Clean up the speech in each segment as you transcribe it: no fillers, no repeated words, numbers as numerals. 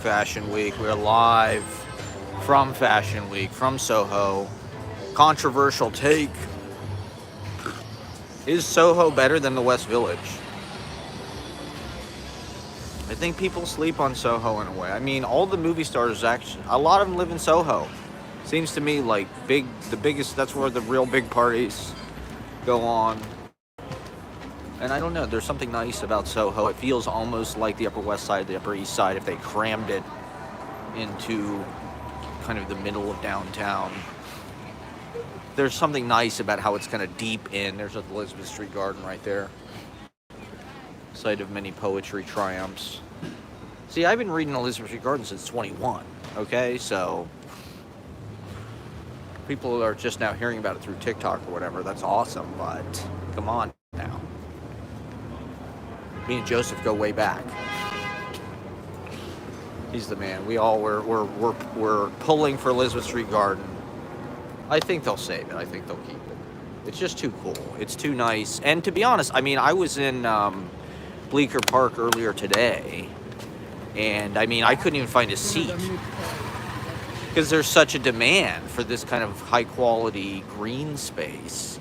Fashion Week. We're live from Fashion Week, from Soho. Controversial take. Is Soho better than the West Village? I think people sleep on Soho in a way. I mean, all the movie stars, actually, a lot of them live in Soho. Seems to me like that's where the real big parties go on. And I don't know, there's something nice about Soho. It feels almost like the Upper West Side, the Upper East Side, if they crammed it into kind of the middle of downtown. There's something nice about how it's kind of deep in. There's the Elizabeth Street Garden right there. Site of many poetry triumphs. See, I've been reading Elizabeth Street Garden since 21, okay? So people are just now hearing about it through TikTok or whatever. That's awesome, but come on now. Me and Joseph go way back. He's the man. We're pulling for Elizabeth Street Garden. I think they'll save it. I think they'll keep it. It's just too cool. It's too nice. And to be honest, I mean, I was in Bleecker Park earlier today, and I mean, I couldn't even find a seat because there's such a demand for this kind of high quality green space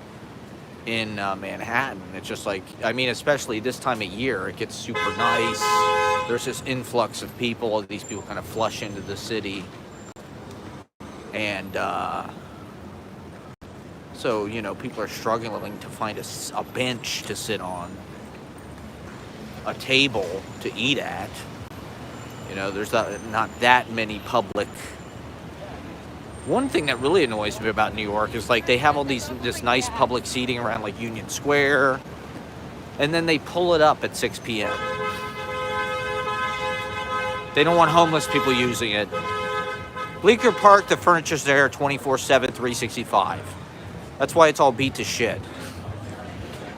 in Manhattan. It's just like, I mean, especially this time of year, it gets super nice. There's this influx of people. These people kind of flush into the city. And so, you know, people are struggling to find a bench to sit on, a table to eat at. You know, there's not that many public. One thing that really annoys me about New York is like they have all this nice public seating around like Union Square, and then they pull it up at 6 p.m. They don't want homeless people using it. Bleecker Park, the furniture's there 24/7, 365. That's why it's all beat to shit.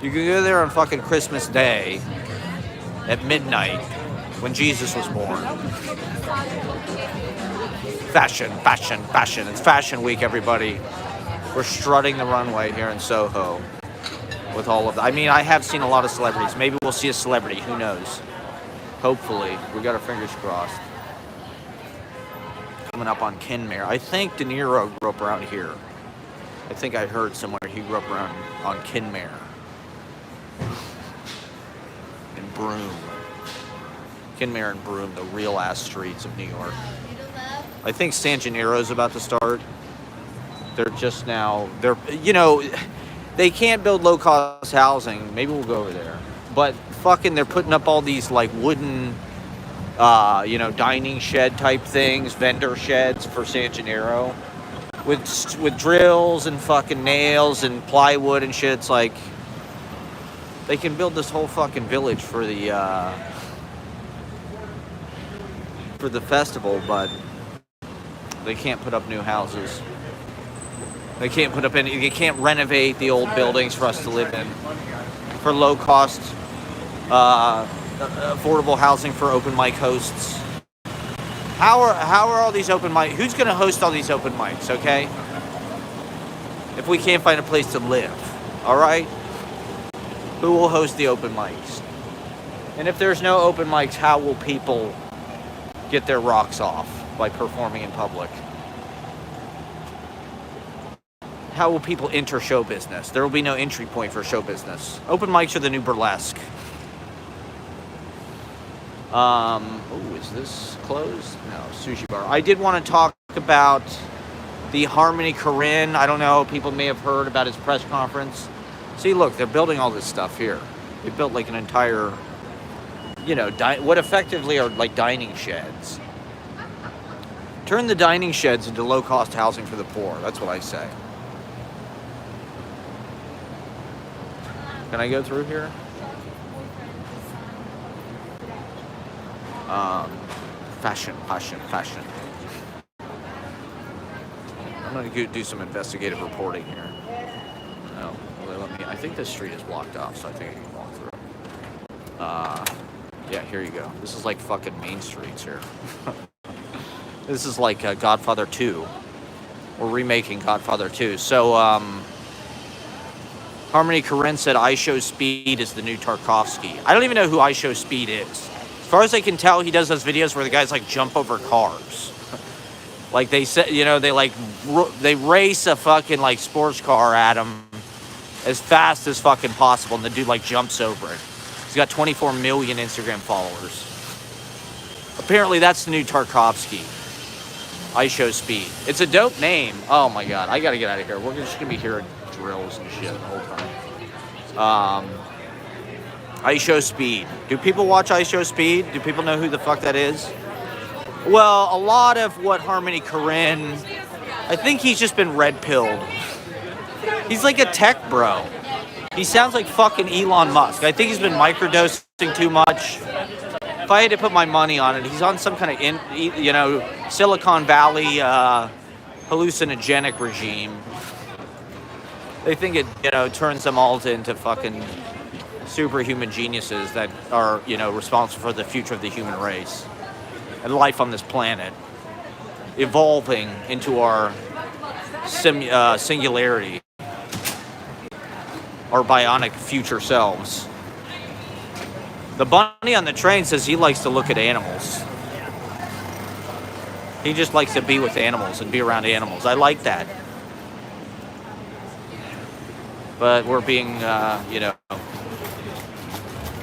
You can go there on fucking Christmas Day at midnight when Jesus was born. Fashion, fashion, fashion. It's Fashion Week, everybody. We're strutting the runway here in Soho with all of that. I mean, I have seen a lot of celebrities. Maybe we'll see a celebrity. Who knows? Hopefully. We got our fingers crossed. Coming up on Kenmare. I think De Niro grew up around here. I think I heard somewhere he grew up around on Kenmare. And Broome. Kenmare and Broome, the real ass streets of New York. I think San Gennaro's about to start. They're just now, you know, they can't build low-cost housing. Maybe we'll go over there. But fucking, they're putting up all these like wooden, you know, dining shed type things, vendor sheds for San Gennaro, with drills and fucking nails and plywood and shit. It's like they can build this whole fucking village for the festival, but they can't put up new houses. They can't put up any. They can't renovate the old buildings for us to live in. For low cost, affordable housing for open mic hosts. How are all these open mic? Who's going to host all these open mics? Okay. If we can't find a place to live, all right. Who will host the open mics? And if there's no open mics, how will people get their rocks off by performing in public? How will people enter show business? There will be no entry point for show business. Open mics are the new burlesque. Oh, is this closed? No, sushi bar. I did want to talk about the Harmony Korine. I don't know, people may have heard about his press conference. See, look, they're building all this stuff here. They built like an entire, you know, what effectively are like dining sheds. Turn the dining sheds into low-cost housing for the poor. That's what I say. Can I go through here? Fashion. I'm going to do some investigative reporting here. Oh, well, I think this street is blocked off, so I think I can walk through. Yeah, here you go. This is like fucking main streets here. This is like Godfather 2. We're remaking Godfather 2. So, Harmony Korine said I Show Speed is the new Tarkovsky. I don't even know who I Show Speed is. As far as I can tell, he does those videos where the guys like jump over cars. Like they said, they race a fucking like sports car at him as fast as fucking possible, and the dude like jumps over it. He's got 24 million Instagram followers. Apparently, that's the new Tarkovsky. I Show Speed. It's a dope name. Oh my god, I gotta get out of here. We're just gonna be hearing drills and shit the whole time. I Show Speed. Do people watch I Show Speed? Do people know who the fuck that is? Well, a lot of what Harmony Korine, I think he's just been red-pilled. He's like a tech bro. He sounds like fucking Elon Musk. I think he's been microdosing too much. If I had to put my money on it, he's on some kind of, Silicon Valley hallucinogenic regime. They think it, turns them all into fucking superhuman geniuses that are, responsible for the future of the human race and life on this planet, evolving into our singularity, our bionic future selves. The bunny on the train says he likes to look at animals. He just likes to be with animals and be around animals. I like that. But we're being,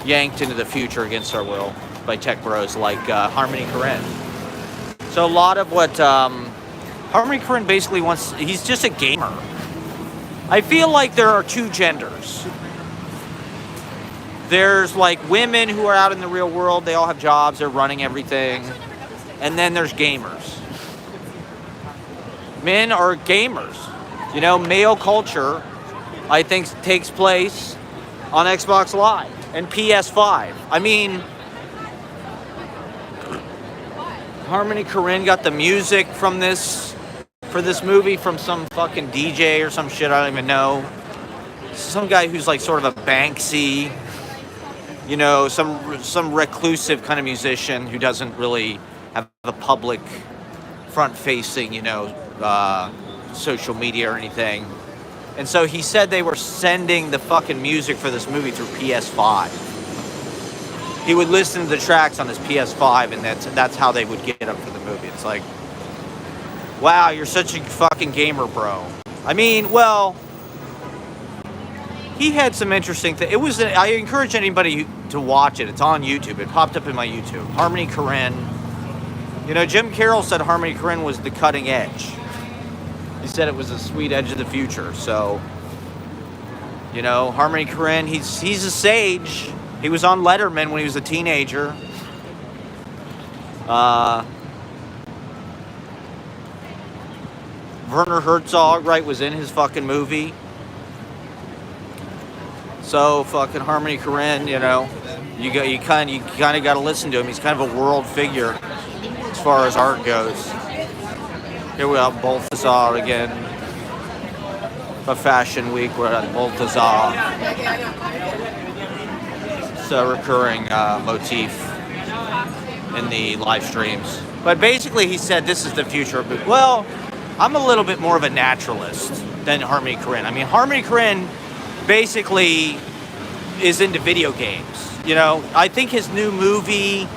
yanked into the future against our will by tech bros like Harmony Korine. So a lot of what Harmony Korine basically wants, he's just a gamer. I feel like there are two genders. There's like women who are out in the real world, they all have jobs, they're running everything. And then there's gamers. Men are gamers. Male culture, I think, takes place on Xbox Live and PS5. I mean, Harmony Korine got the music for this movie from some fucking DJ or some shit I don't even know. Some guy who's like sort of a Banksy, some reclusive kind of musician who doesn't really have a public front-facing, social media or anything. And so he said they were sending the fucking music for this movie through PS5. He would listen to the tracks on his PS5, and that's how they would get them for the movie. It's like, wow, you're such a fucking gamer, bro. I mean, well, he had some interesting things. I encourage anybody to watch it. It's on YouTube. It popped up in my YouTube. Harmony Korine. Jim Carroll said Harmony Korine was the cutting edge. He said it was the sweet edge of the future. So, Harmony Korine, he's a sage. He was on Letterman when he was a teenager. Werner Herzog, right, was in his fucking movie. So fucking Harmony Korine, you kind of got to listen to him. He's kind of a world figure as far as art goes. Here we have Balthazar again. For Fashion Week, we're at Balthazar. It's a recurring motif in the live streams. But basically, he said this is the future of it. Well, I'm a little bit more of a naturalist than Harmony Korine. I mean, Harmony Korine basically is into video games. I think his new movie,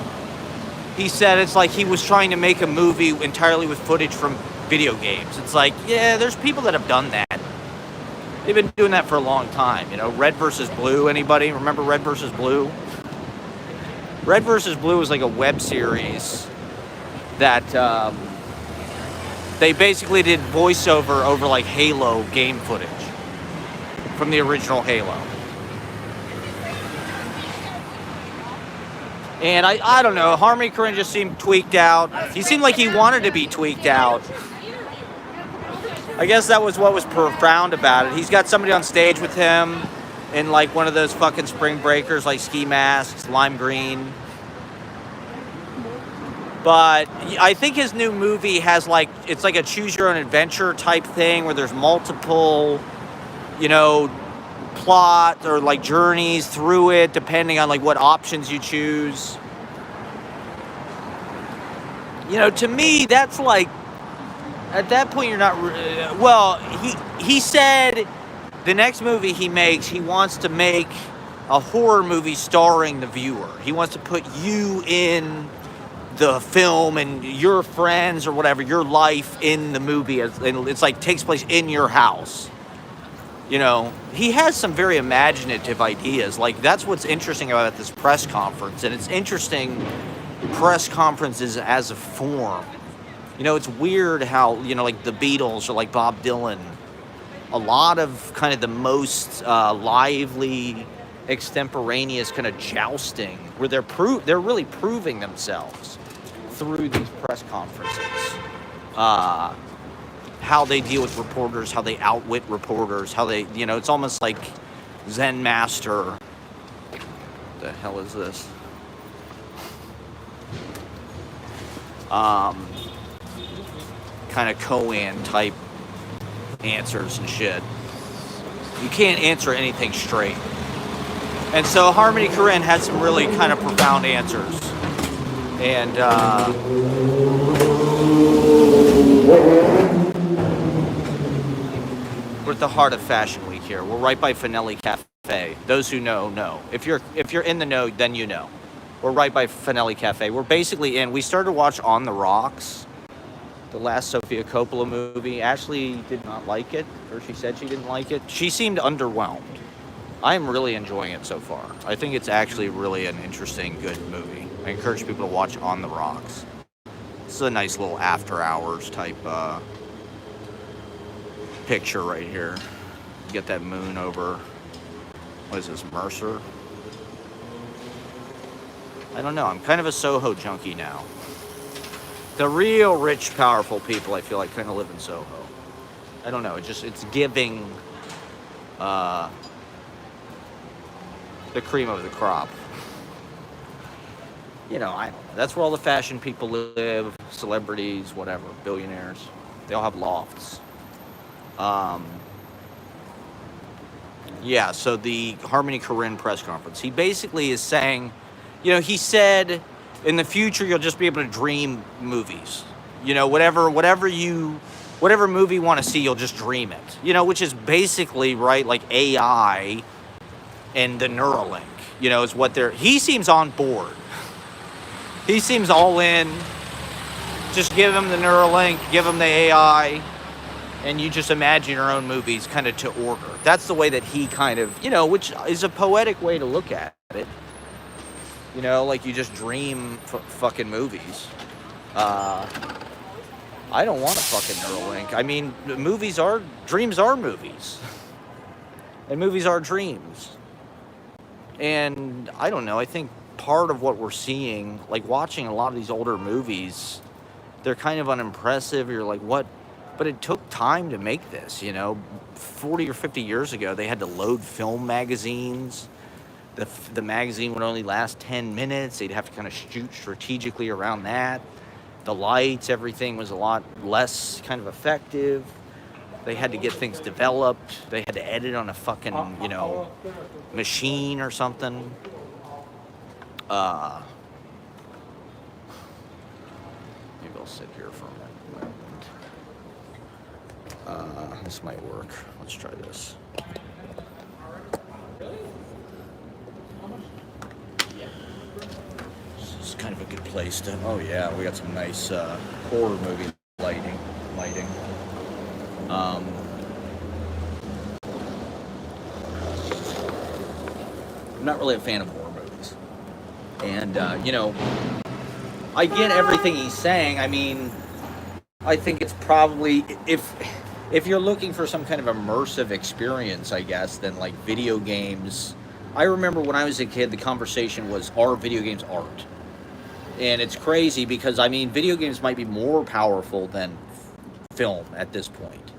he said it's like he was trying to make a movie entirely with footage from video games. It's like, yeah, there's people that have done that. They've been doing that for a long time. Red versus Blue, anybody? Remember Red versus Blue? Red versus Blue was like a web series that they basically did voiceover over like Halo game footage from the original Halo. And I don't know, Harmony Korine just seemed tweaked out. He seemed like he wanted to be tweaked out. I guess that was what was profound about it. He's got somebody on stage with him in like one of those fucking spring breakers, like ski masks, lime green. But I think his new movie has like, it's like a choose your own adventure type thing where there's multiple, plot or like journeys through it depending on like what options you choose. To me, that's like, at that point you're not, well, he said the next movie he makes, he wants to make a horror movie starring the viewer. He wants to put you in the film and your friends or whatever, your life in the movie. And it's like takes place in your house. You know, he has some very imaginative ideas. Like, that's what's interesting about this press conference. And it's interesting, press conferences as a form. You know, it's weird how, you know, like the Beatles or like Bob Dylan, a lot of kind of the most lively, extemporaneous kind of jousting where they're really proving themselves through these press conferences. How they deal with reporters, how they outwit reporters, how they, you know, it's almost like Zen master. What the hell is this? Kind of Cohen type answers and shit. You can't answer anything straight. And so Harmony Korine had some really kind of profound answers. And we're at the heart of Fashion Week here. We're right by Finelli Cafe. Those who know, know. If you're in the know, then you know. We're right by Finelli Cafe. We're basically in. We started to watch On the Rocks, the last Sofia Coppola movie. Ashley did not like it, or she said she didn't like it. She seemed underwhelmed. I'm really enjoying it so far. I think it's actually really an interesting, good movie. I encourage people to watch On the Rocks. This is a nice little after hours type picture right here. You get that moon over, what is this, Mercer? I don't know. I'm kind of a Soho junkie now. The real rich, powerful people, I feel like, kind of live in Soho. I don't know. It's giving the cream of the crop. You know, I don't know. That's where all the fashion people live, celebrities, whatever, billionaires. They all have lofts. Yeah, so the Harmony Korine press conference, he basically is saying, you know, he said, in the future, you'll just be able to dream movies. You know, whatever movie you want to see, you'll just dream it. You know, which is basically, right, like AI and the Neuralink, you know, is what he seems on board. He seems all in. Just give him the Neuralink, give him the AI, and you just imagine your own movies kind of to order. That's the way that he kind of, you know, which is a poetic way to look at it. You know, like you just dream fucking movies. I don't want a fucking Neuralink. I mean, dreams are movies. And movies are dreams. And I don't know, I think part of what we're seeing, like watching a lot of these older movies, they're kind of unimpressive. You're like, what? But it took time to make this, you know. 40 or 50 years ago, they had to load film magazines. The magazine would only last 10 minutes. They'd have to kind of shoot strategically around that. The lights, everything was a lot less kind of effective. They had to get things developed. They had to edit on a fucking, you know, machine or something. Maybe I'll sit here for a moment. This might work. Let's try this. This is kind of a good place to... Oh yeah, we got some nice horror movie lighting. I'm not really a fan of horror movies. And, you know, I get everything he's saying. I mean, I think it's probably, if you're looking for some kind of immersive experience, I guess, then like video games. I remember when I was a kid, the conversation was, are video games art? And it's crazy because, I mean, video games might be more powerful than film at this point.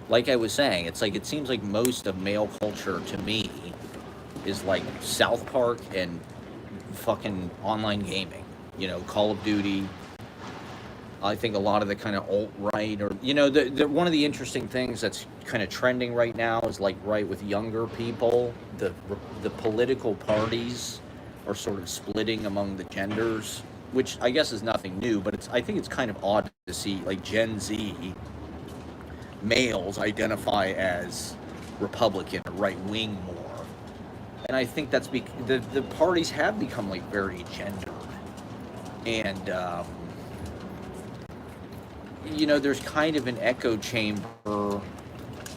Like I was saying, it's like, it seems like most of male culture to me is like South Park and fucking online gaming. You know, Call of Duty. I think a lot of the kind of alt-right, or, you know, one of the interesting things that's kind of trending right now is like, right, with younger people, the political parties are sort of splitting among the genders, which I guess is nothing new, but I think it's kind of odd to see like Gen Z males identify as Republican or right-wing more. And I think that's the parties have become like very gendered, and there's kind of an echo chamber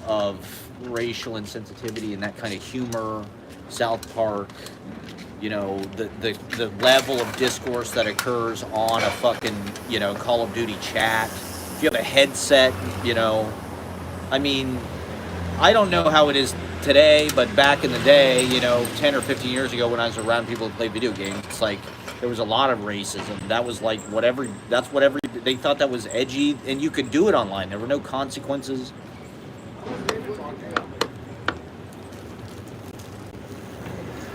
of racial insensitivity and that kind of humor. South Park, the level of discourse that occurs on a fucking Call of Duty chat. If you have a headset, I mean, I don't know how it is today, but back in the day, 10 or 15 years ago when I was around people who played video games, it's like there was a lot of racism. That was like whatever, they thought that was edgy, and you could do it online. There were no consequences.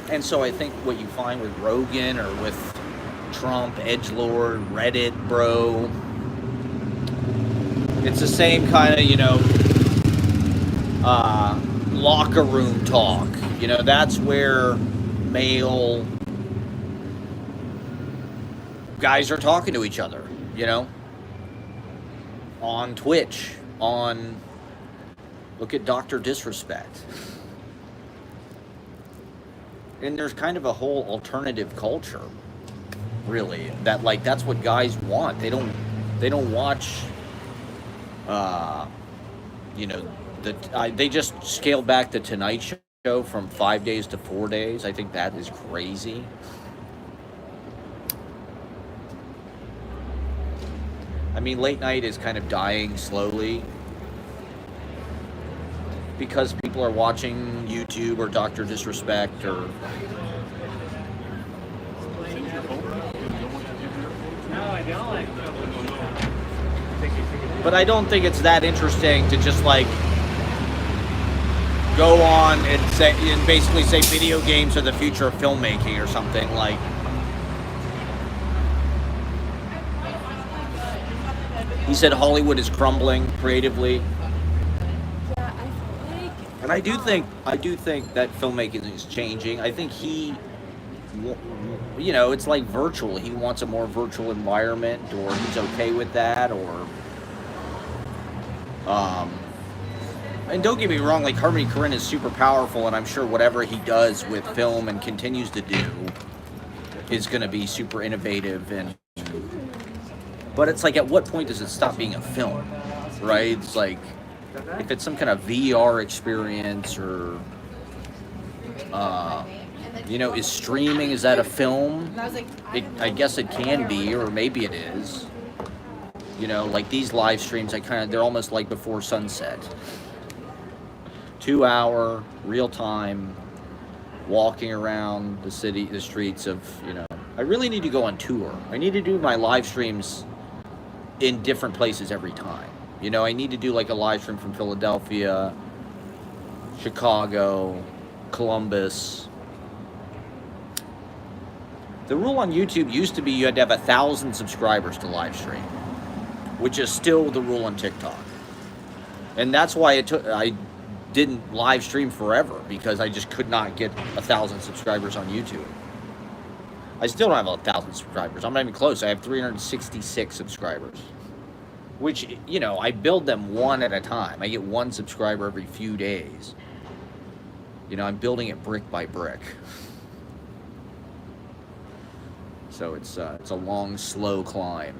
And so I think what you find with Rogan or with Trump, edgelord, Reddit, bro, it's the same kind of, locker room talk. That's where male guys are talking to each other, on Twitch, look at Dr. Disrespect. And there's kind of a whole alternative culture, really, that's what guys want. They don't watch, they just scaled back the Tonight Show from 5 days to 4 days. I think that is crazy. I mean, late night is kind of dying slowly because people are watching YouTube or Dr. Disrespect or... But I don't think it's that interesting to just go on and basically say video games are the future of filmmaking or something like. He said Hollywood is crumbling creatively. And I do think that filmmaking is changing. I think it's like virtual. He wants a more virtual environment, or he's okay with that, or and don't get me wrong, Harmony Korine is super powerful, and I'm sure whatever he does with film and continues to do is going to be super innovative. But it's at what point does it stop being a film, right? It's if it's some kind of VR experience or, is streaming, is that a film? I guess it can be, or maybe it is. These live streams, they're almost like before sunset. 2 hour, real time, walking around the streets of, I really need to go on tour. I need to do my live streams in different places every time. I need to do a live stream from Philadelphia, Chicago, Columbus. The rule on YouTube used to be you had to have 1,000 subscribers to live stream, which is still the rule on TikTok. And that's why I didn't live stream forever, because I just could not get 1,000 subscribers on YouTube. I still don't have 1,000 subscribers. I'm not even close. I have 366 subscribers. Which, I build them one at a time. I get one subscriber every few days. I'm building it brick by brick. So it's a long, slow climb.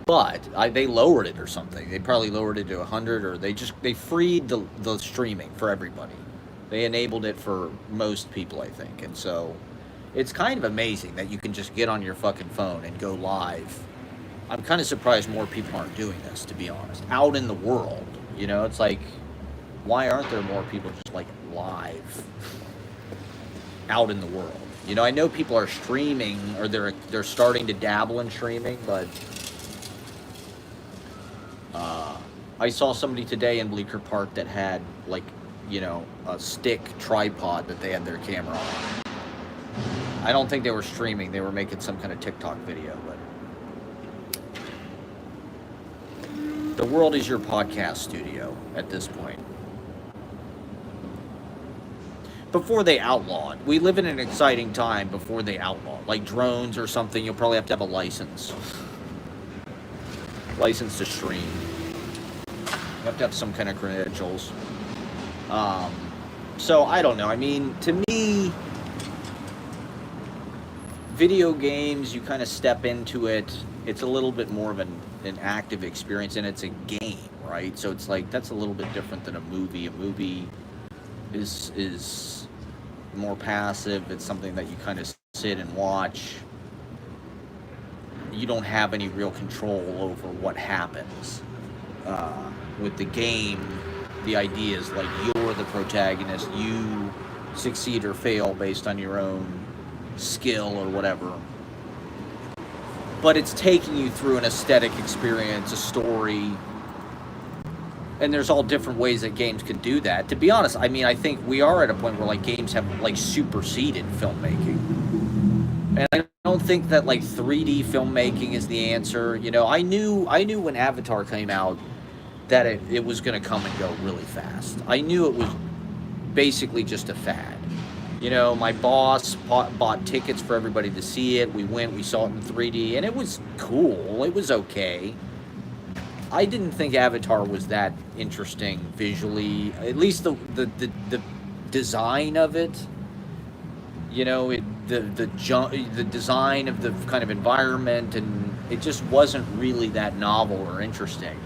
But they lowered it or something. They probably lowered it to 100, or they freed the streaming for everybody. They enabled it for most people, I think. And so it's kind of amazing that you can just get on your fucking phone and go live. I'm kind of surprised more people aren't doing this, to be honest. Out in the world, it's why aren't there more people just live out in the world? I know people are streaming, or they're starting to dabble in streaming, but I saw somebody today in Bleecker Park that had a stick tripod that they had their camera on. I don't think they were streaming. They were making some kind of TikTok video, but the world is your podcast studio at this point. Before they outlawed. We live in an exciting time before they outlawed. Like drones or something, you'll probably have to have a license. License to stream. You have to have some kind of credentials. So I don't know. I mean, to me, video games, you kind of step into it. It's a little bit more of an active experience, and it's a game, right? So it's like that's a little bit different than a movie. A movie is more passive. It's something that you kind of sit and watch. You don't have any real control over what happens. With the game, the idea is like you're the protagonist. You succeed or fail based on your own skill or whatever. But it's taking you through an aesthetic experience, a story, and there's all different ways that games can do that. To be honest, I mean, I think we are at a point where like games have like superseded filmmaking, and I don't think that like 3D filmmaking is the answer. You know, I knew when Avatar came out that it was going to come and go really fast. I knew it was basically just a fad. You know, my boss bought tickets for everybody to see it. We went, we saw it in 3D, and it was cool. It was okay. I didn't think Avatar was that interesting visually. At least the design of it. You know, the design of the kind of environment, and it just wasn't really that novel or interesting.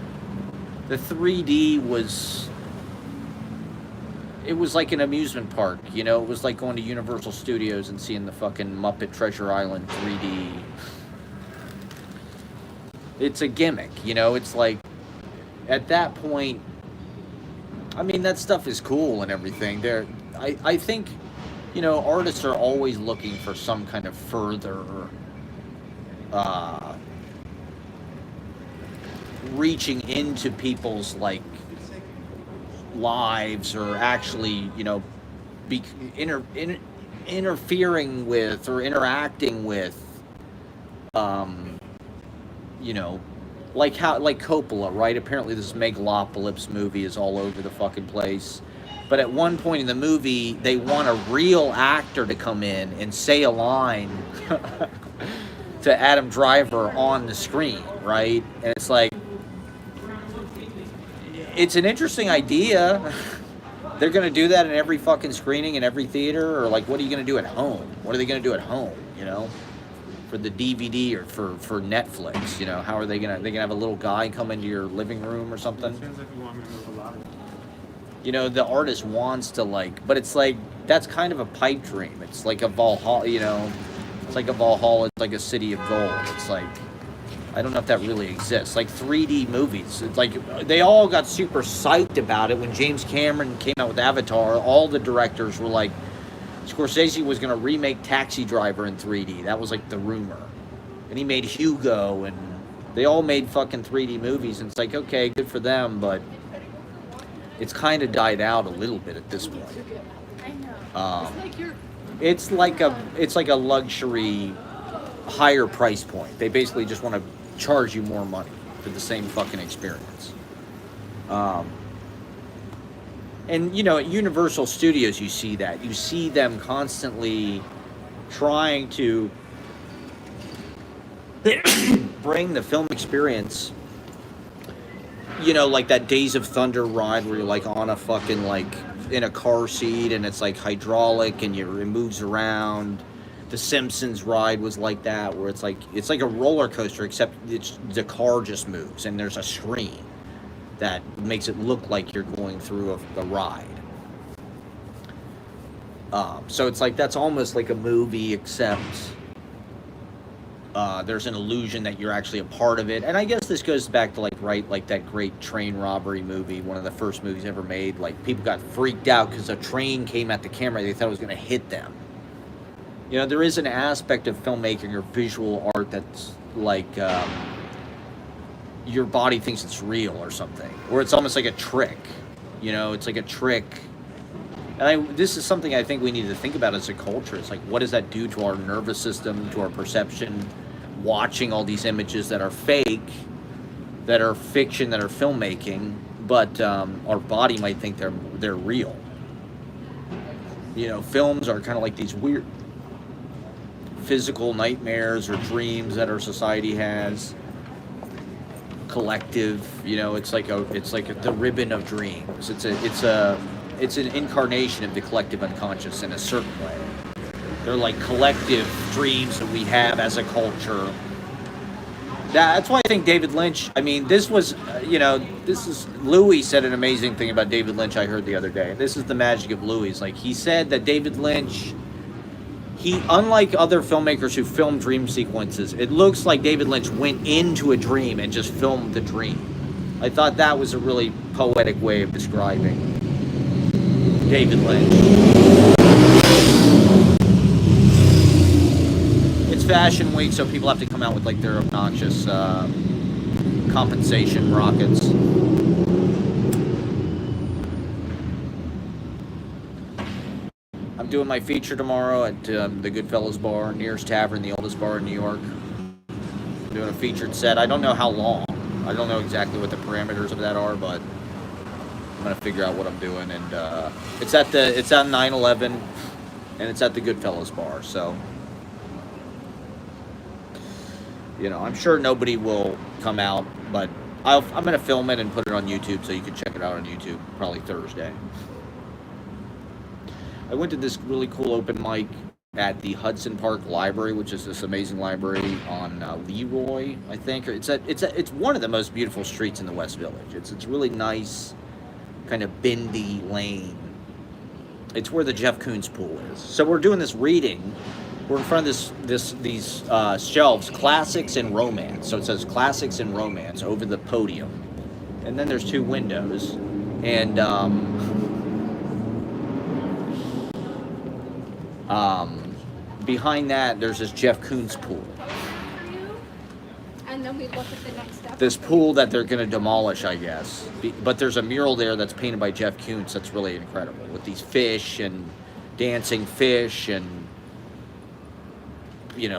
The 3D was, it was like an amusement park, you know? It was like going to Universal Studios and seeing the fucking Muppet Treasure Island 3D. It's a gimmick, you know? It's like, at that point, I mean, that stuff is cool and everything. I think, you know, artists are always looking for some kind of further reaching into people's like lives, or actually, you know, interfering with or interacting with, you know, like Coppola, right? Apparently this Megalopolis movie is all over the fucking place. But at one point in the movie, they want a real actor to come in and say a line to Adam Driver on the screen, right? And it's like, it's an interesting idea. They're going to do that in every fucking screening in every theater? Or like, what are you going to do at home? What are they going to do at home, you know? For the DVD or for Netflix, you know? How are they going to have a little guy come into your living room or something? Depends if you want me to move a lot. You know, the artist wants to like, but it's like, that's kind of a pipe dream. It's like a Valhalla, you know? It's like a Valhalla, it's like a city of gold. It's like, I don't know if that really exists. Like 3D movies, it's like they all got super psyched about it when James Cameron came out with Avatar. All the directors were like, Scorsese was going to remake Taxi Driver in 3D. That was like the rumor. And he made Hugo, and they all made fucking 3D movies. And it's like, okay, good for them, but it's kind of died out a little bit at this point. It's like a luxury, higher price point. They basically just want to charge you more money for the same fucking experience. And you know, at Universal Studios, you see that. You see them constantly trying to bring the film experience, you know, like that Days of Thunder ride where you're like on a fucking like in a car seat and it's like hydraulic and it moves around. The Simpsons ride was like that, where it's like a roller coaster, except the car just moves and there's a screen that makes it look like you're going through a ride. So it's like that's almost like a movie, except there's an illusion that you're actually a part of it. And I guess this goes back to like that great train robbery movie, one of the first movies ever made. Like people got freaked out because a train came at the camera; they thought it was going to hit them. You know, there is an aspect of filmmaking or visual art that's like your body thinks it's real or something, or it's almost like a trick. You know, it's like a trick. And this is something I think we need to think about as a culture. It's like, what does that do to our nervous system, to our perception, watching all these images that are fake, that are fiction, that are filmmaking, but our body might think they're real. You know, films are kind of like these weird physical nightmares or dreams that our society has. Collective, you know, it's like the ribbon of dreams. It's a it's an incarnation of the collective unconscious in a certain way. They're like collective dreams that we have as a culture. That's why I think David Lynch, I mean, this was, this is, Louis said an amazing thing about David Lynch I heard the other day. This is the magic of Louis. Like, he said that David Lynch, unlike other filmmakers who film dream sequences, it looks like David Lynch went into a dream and just filmed the dream. I thought that was a really poetic way of describing David Lynch. It's Fashion Week, so people have to come out with like their obnoxious compensation rockets. I'm doing my feature tomorrow at the Goodfellas Bar, Nearest Tavern, the oldest bar in New York. I'm doing a featured set. I don't know how long. I don't know exactly what the parameters of that are, but I'm gonna figure out what I'm doing. And it's on 9/11, and it's at the Goodfellas Bar. So, I'm sure nobody will come out, but I'm gonna film it and put it on YouTube, so you can check it out on YouTube probably Thursday. I went to this really cool open mic at the Hudson Park Library, which is this amazing library on Leroy, I think. It's one of the most beautiful streets in the West Village. It's really nice, kind of bendy lane. It's where the Jeff Koons pool is. So we're doing this reading. We're in front of these shelves, classics and romance. So it says classics and romance over the podium, and then there's two windows, and behind that, there's this Jeff Koons pool. And then we look at the next step. This pool that they're going to demolish, I guess. But there's a mural there that's painted by Jeff Koons that's really incredible, with these fish and dancing fish and,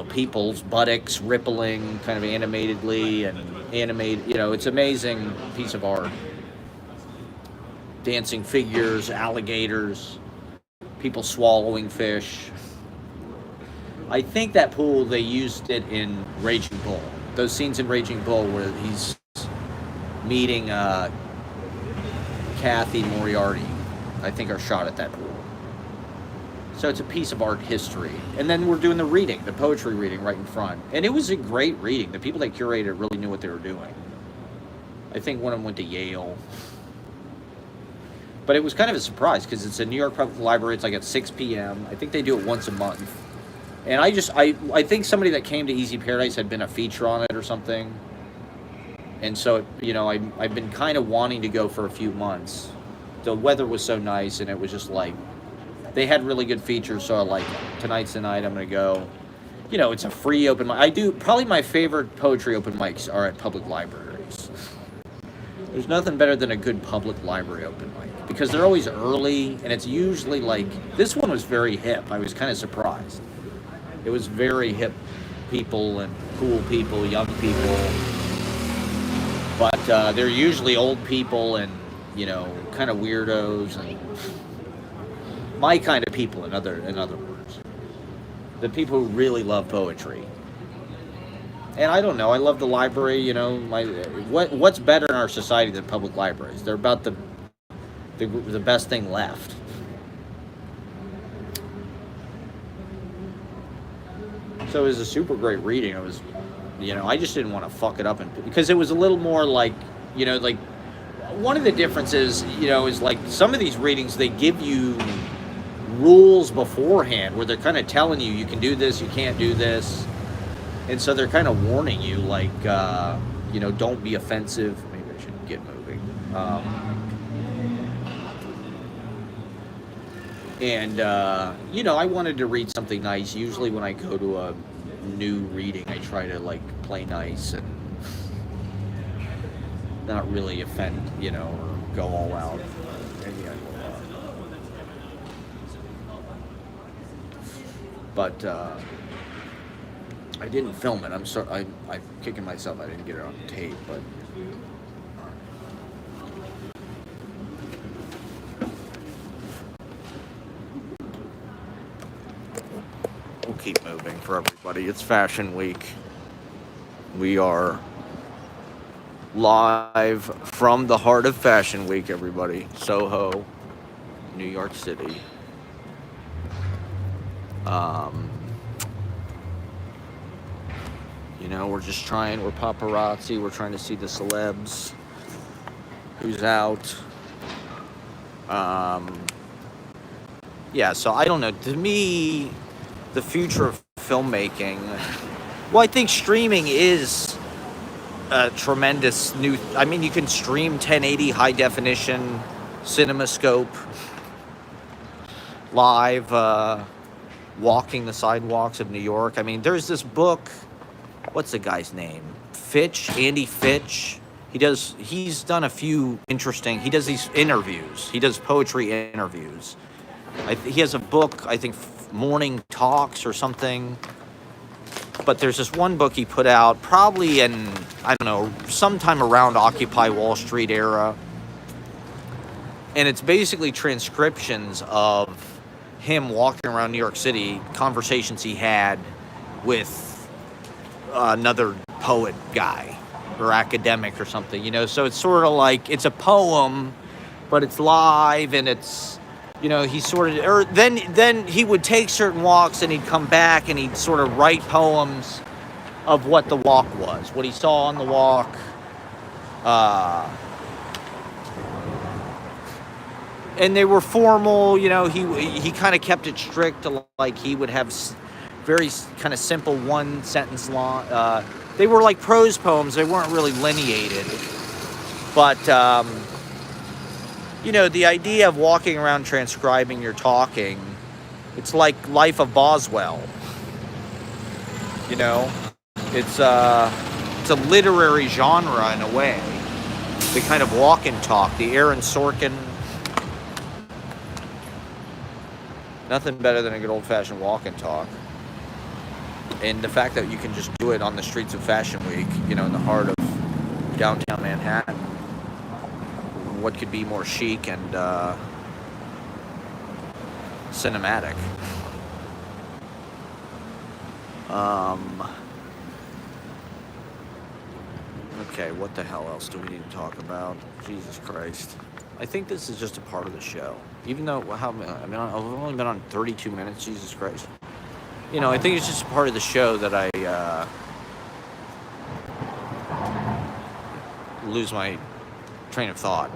people's buttocks rippling kind of animatedly and animated. It's an amazing piece of art. Dancing figures, alligators, people swallowing fish. I think that pool, they used it in Raging Bull. Those scenes in Raging Bull where he's meeting Kathy Moriarty, I think, are shot at that pool. So it's a piece of art history. And then we're doing the reading, the poetry reading right in front. And it was a great reading. The people that curated really knew what they were doing. I think one of them went to Yale. But it was kind of a surprise because it's a New York Public Library. It's like at 6 p.m. I think they do it once a month. And I think somebody that came to Easy Paradise had been a feature on it or something. And so, I've been kind of wanting to go for a few months. The weather was so nice, and it was just like, they had really good features, so tonight's the night I'm going to go. It's a free open mic. Probably my favorite poetry open mics are at public libraries. There's nothing better than a good public library open mic, because they're always early, and it's usually this one was very hip. I was kind of surprised. It was very hip people and cool people, young people. But they're usually old people and, kind of weirdos and my kind of people, in other words. The people who really love poetry. And I don't know, I love the library, what's better in our society than public libraries? They're about the best thing left. So it was a super great reading. It was, I just didn't want to fuck it up, because it was a little more one of the differences, is some of these readings, they give you rules beforehand where they're kind of telling you can do this, you can't do this. And so they're kind of warning you, don't be offensive. Maybe I should get moving. I wanted to read something nice. Usually when I go to a new reading, I try to play nice and not really offend, or go all out. But I didn't film it. I'm sorry. I'm kicking myself. I didn't get it on tape, but. We'll keep moving for everybody. It's Fashion Week. We are live from the heart of Fashion Week, everybody. Soho. New York City. You know, we're paparazzi, we're trying to see the celebs, who's out. Yeah, so I don't know. To me, the future of filmmaking, well, I think streaming is a tremendous new, I mean, you can stream 1080 high definition, CinemaScope, live, walking the sidewalks of New York. I mean, there's this book, what's the guy's name? Andy Fitch. He's done a few interesting, he does these interviews. He does poetry interviews. He has a book, I think, Morning Talks or something. But there's this one book he put out probably in, I don't know, sometime around Occupy Wall Street era. And it's basically transcriptions of him walking around New York City, conversations he had with another poet guy or academic or something, you know. So it's sort of like, it's a poem, but it's live, and it's, you know, he sort of, or then he would take certain walks and he'd come back and he'd sort of write poems of what the walk was, what he saw on the walk. And they were formal, you know, he kind of kept it strict, like he would have very kind of simple one sentence long, they were like prose poems, they weren't really lineated, but, you know, the idea of walking around transcribing your talking, it's like Life of Boswell. You know, it's a literary genre in a way. The kind of walk and talk, the Aaron Sorkin. Nothing better than a good old-fashioned walk and talk. And the fact that you can just do it on the streets of Fashion Week, you know, in the heart of downtown Manhattan. What could be more chic and cinematic? Okay, what the hell else do we need to talk about? Jesus Christ. I think this is just a part of the show. Even though, I've only been on 32 minutes, Jesus Christ. You know, I think it's just a part of the show that I lose my train of thought.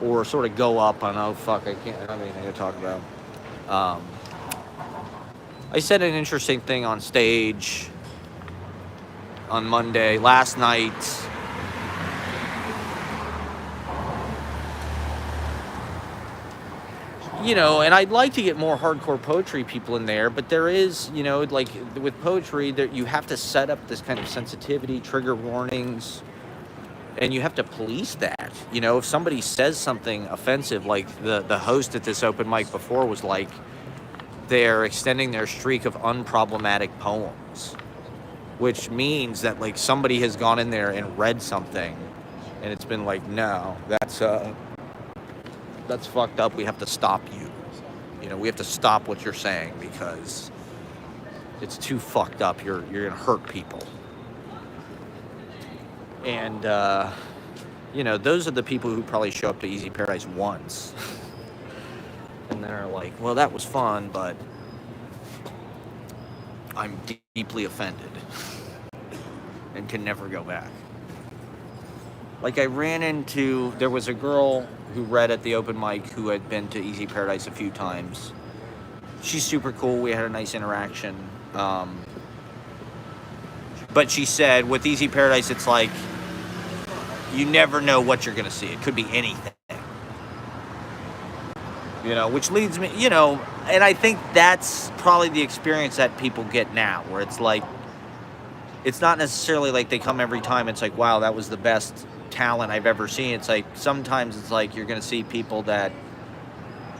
Or sort of go up on, oh fuck, I don't have anything to talk about. I said an interesting thing on stage on Monday, last night. You know, and I'd like to get more hardcore poetry people in there, but there is, you know, like with poetry, there you have to set up this kind of sensitivity, trigger warnings, and you have to police that. You know, if somebody says something offensive, like the host at this open mic before was like, they're extending their streak of unproblematic poems, which means that like somebody has gone in there and read something, and it's been like, no, that's fucked up. We have to stop you. You know, we have to stop what you're saying because it's too fucked up. You're gonna hurt people. And, you know, those are the people who probably show up to Easy Paradise once. And they're like, well, that was fun, but I'm deeply offended and can never go back. Like, there was a girl who read at the open mic who had been to Easy Paradise a few times. She's super cool. We had a nice interaction. But she said, with Easy Paradise, it's like, you never know what you're going to see. It could be anything. You know, which leads me, you know, and I think that's probably the experience that people get now, where it's like, it's not necessarily like they come every time. It's like, wow, that was the best talent I've ever seen. It's like, sometimes it's like you're going to see people that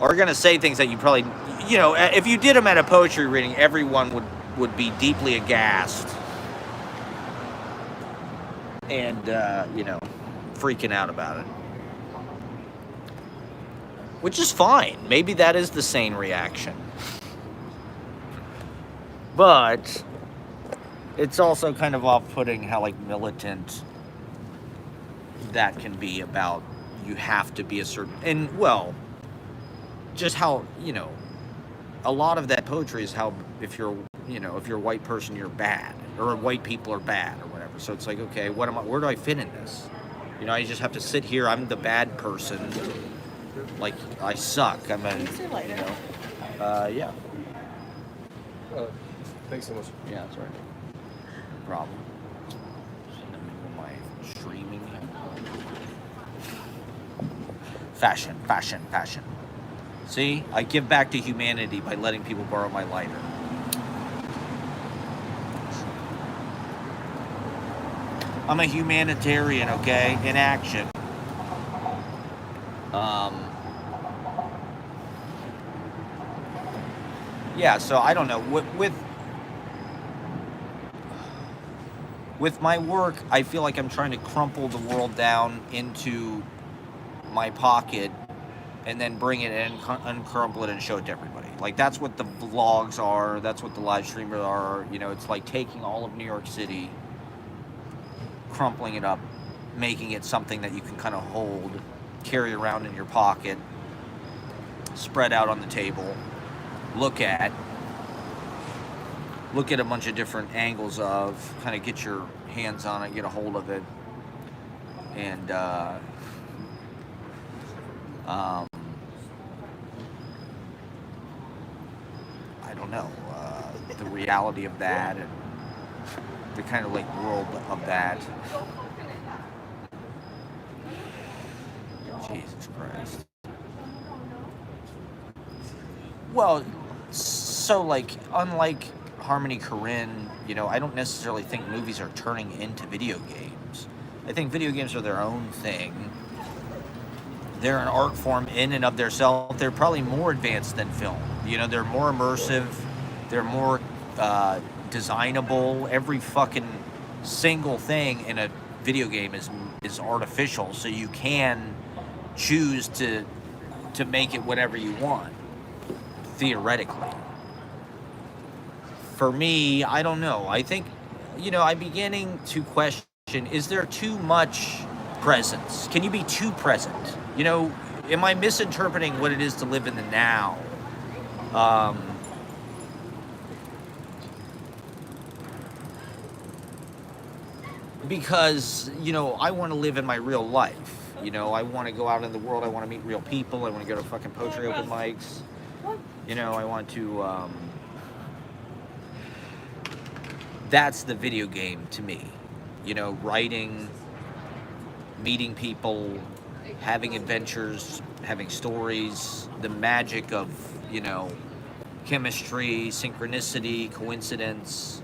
are going to say things that you probably, you know, if you did them at a poetry reading, everyone would be deeply aghast and, you know, freaking out about it. Which is fine. Maybe that is the sane reaction. But it's also kind of off-putting how, like, militant that can be about you have to be a certain... And, well, just how, a lot of that poetry is how, if you're a white person, you're bad, or white people are bad, or whatever. So it's like, okay, where do I fit in this? I just have to sit here. I'm the bad person. Like, I suck. I'm a, yeah. Thanks so much. Yeah, that's right. No problem. In the middle of my streaming. Fashion. See, I give back to humanity by letting people borrow my lighter. I'm a humanitarian, okay? In action. Yeah, so I don't know. With my work, I feel like I'm trying to crumple the world down into my pocket and then bring it in, uncrumple it, and show it to everybody. Like, that's what the vlogs are. That's what the live streamers are. It's like taking all of New York City, crumpling it up, making it something that you can kind of hold, carry around in your pocket, spread out on the table, look at a bunch of different angles of, kind of get your hands on it, get a hold of it, and I don't know, the reality of that, and the kind of like world of that. Jesus Christ. Well, so like, unlike Harmony Korine, I don't necessarily think movies are turning into video games. I think video games are their own thing. They're an art form in and of themselves. They're probably more advanced than film. They're more immersive. They're more designable. Every fucking single thing in a video game is artificial, so you can choose to make it whatever you want, theoretically. For me, I don't know. I think, I'm beginning to question, is there too much presence? Can you be too present? Am I misinterpreting what it is to live in the now? Because, I want to live in my real life. I want to go out in the world. I want to meet real people. I want to go to fucking poetry open mics. I want to, that's the video game to me. Writing, meeting people, having adventures, having stories, the magic of, chemistry, synchronicity, coincidence,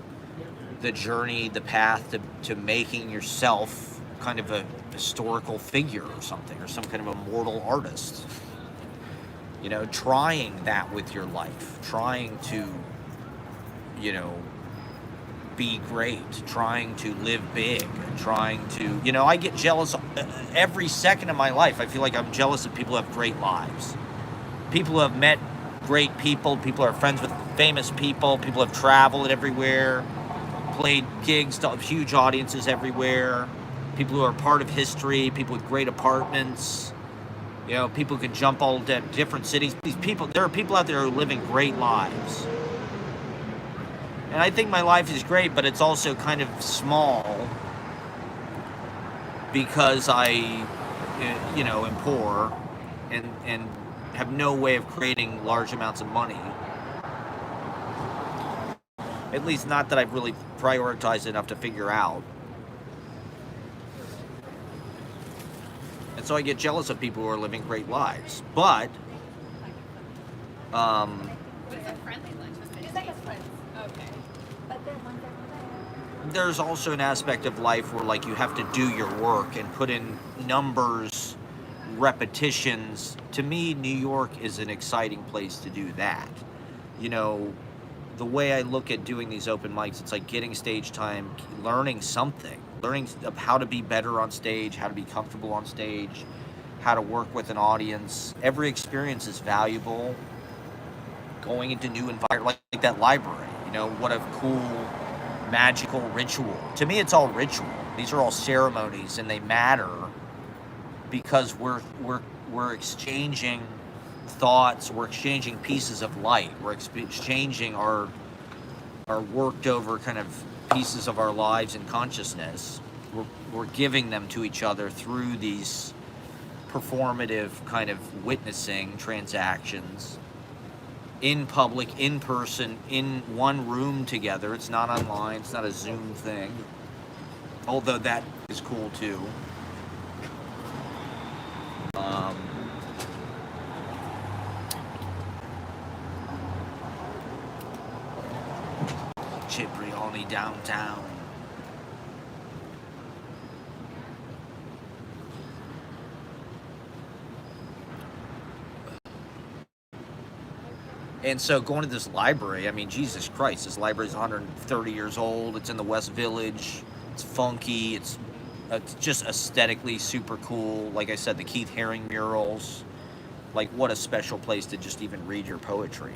the journey, the path to making yourself kind of a historical figure or something, or some kind of immortal artist. Trying that with your life, trying to, be great, trying to live big, trying to, I get jealous every second of my life. I feel like I'm jealous of people who have great lives. People who have met great people who are friends with famous people who have traveled everywhere, played gigs to huge audiences everywhere, people who are part of history, people with great apartments, people who can jump all different cities. There are people out there who are living great lives. And I think my life is great, but it's also kind of small because I, am poor and have no way of creating large amounts of money. At least not that I've really prioritized enough to figure out. And so I get jealous of people who are living great lives. But, there's also an aspect of life where, like, you have to do your work and put in numbers, repetitions. To me, New York is an exciting place to do that. The way I look at doing these open mics, it's like getting stage time, learning something, learning how to be better on stage, how to be comfortable on stage, how to work with an audience. Every experience is valuable. Going into new environments, like that library, what a cool, magical ritual. To me, it's all ritual. These are all ceremonies, and they matter because we're exchanging thoughts. We're exchanging pieces of light. We're exchanging our worked over kind of pieces of our lives and consciousness. We're giving them to each other through these performative kind of witnessing transactions in public, in person, in one room together. It's not online. It's not a Zoom thing. Although that is cool too. Cipriani downtown. And so going to this library, I mean, Jesus Christ, this library is 130 years old. It's in the West Village. It's funky. It's just aesthetically super cool. Like I said, the Keith Haring murals. Like, what a special place to just even read your poetry.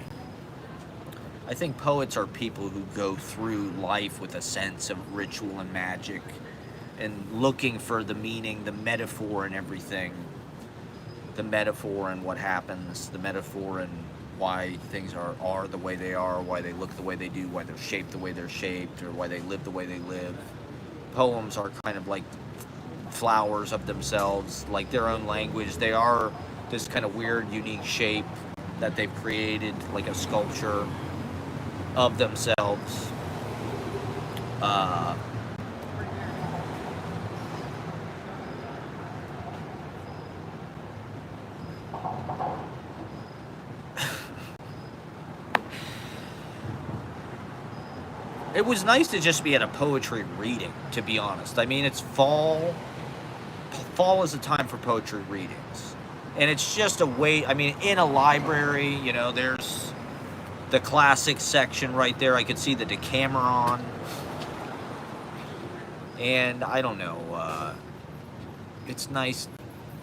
I think poets are people who go through life with a sense of ritual and magic and looking for the meaning, the metaphor in everything. The metaphor in what happens, the metaphor in why things are the way they are, why they look the way they do, why they're shaped the way they're shaped, or why they live the way they live. Poems are kind of like flowers of themselves, like their own language. They are this kind of weird, unique shape that they've created, like a sculpture of themselves. It was nice to just be at a poetry reading, to be honest. I mean, it's fall. Fall is a time for poetry readings. And it's just a way, I mean, in a library, you know, there's the classic section right there. I could see the Decameron. And I don't know, it's nice.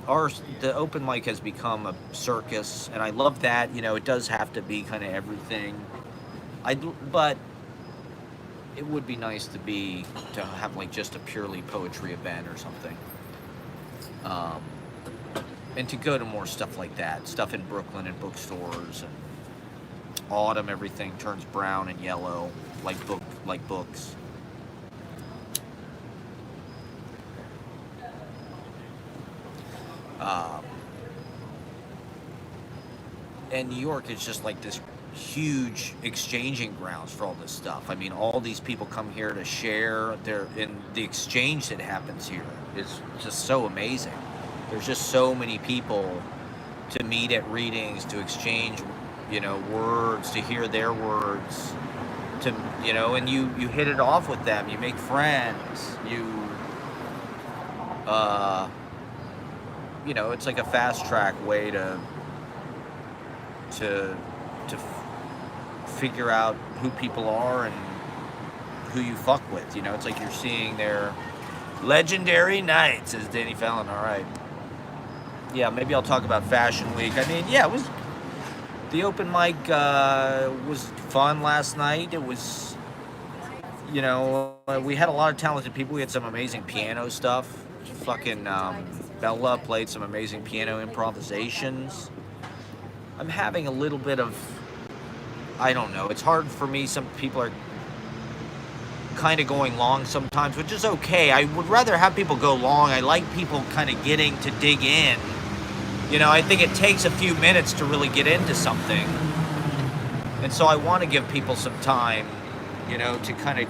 The open mic has become a circus, and I love that. You know, it does have to be kind of everything. But it would be nice to have like just a purely poetry event or something. And to go to more stuff like that, stuff in Brooklyn and bookstores, and autumn everything turns brown and yellow like books. And New York is just like this huge exchanging grounds for all this stuff. I mean, all these people come here to share and the exchange that happens here is just so amazing. There's just so many people to meet at readings, to exchange, you know, words, to hear their words, to, you know, and you hit it off with them. You make friends. You know, it's like a fast track way to figure out who people are and who you fuck with. You know, it's like you're seeing their legendary night, says Danny Fallon. All right. Yeah, maybe I'll talk about Fashion Week. I mean, yeah, it was, the open mic was fun last night. It was, you know, we had a lot of talented people. We had some amazing piano stuff. Fucking Bella played some amazing piano improvisations. I'm having a little bit of, I don't know, it's hard for me. Some people are kind of going long sometimes, which is okay. I would rather have people go long. I like people kind of getting to dig in. You know, I think it takes a few minutes to really get into something. And so I want to give people some time, you know, to kind of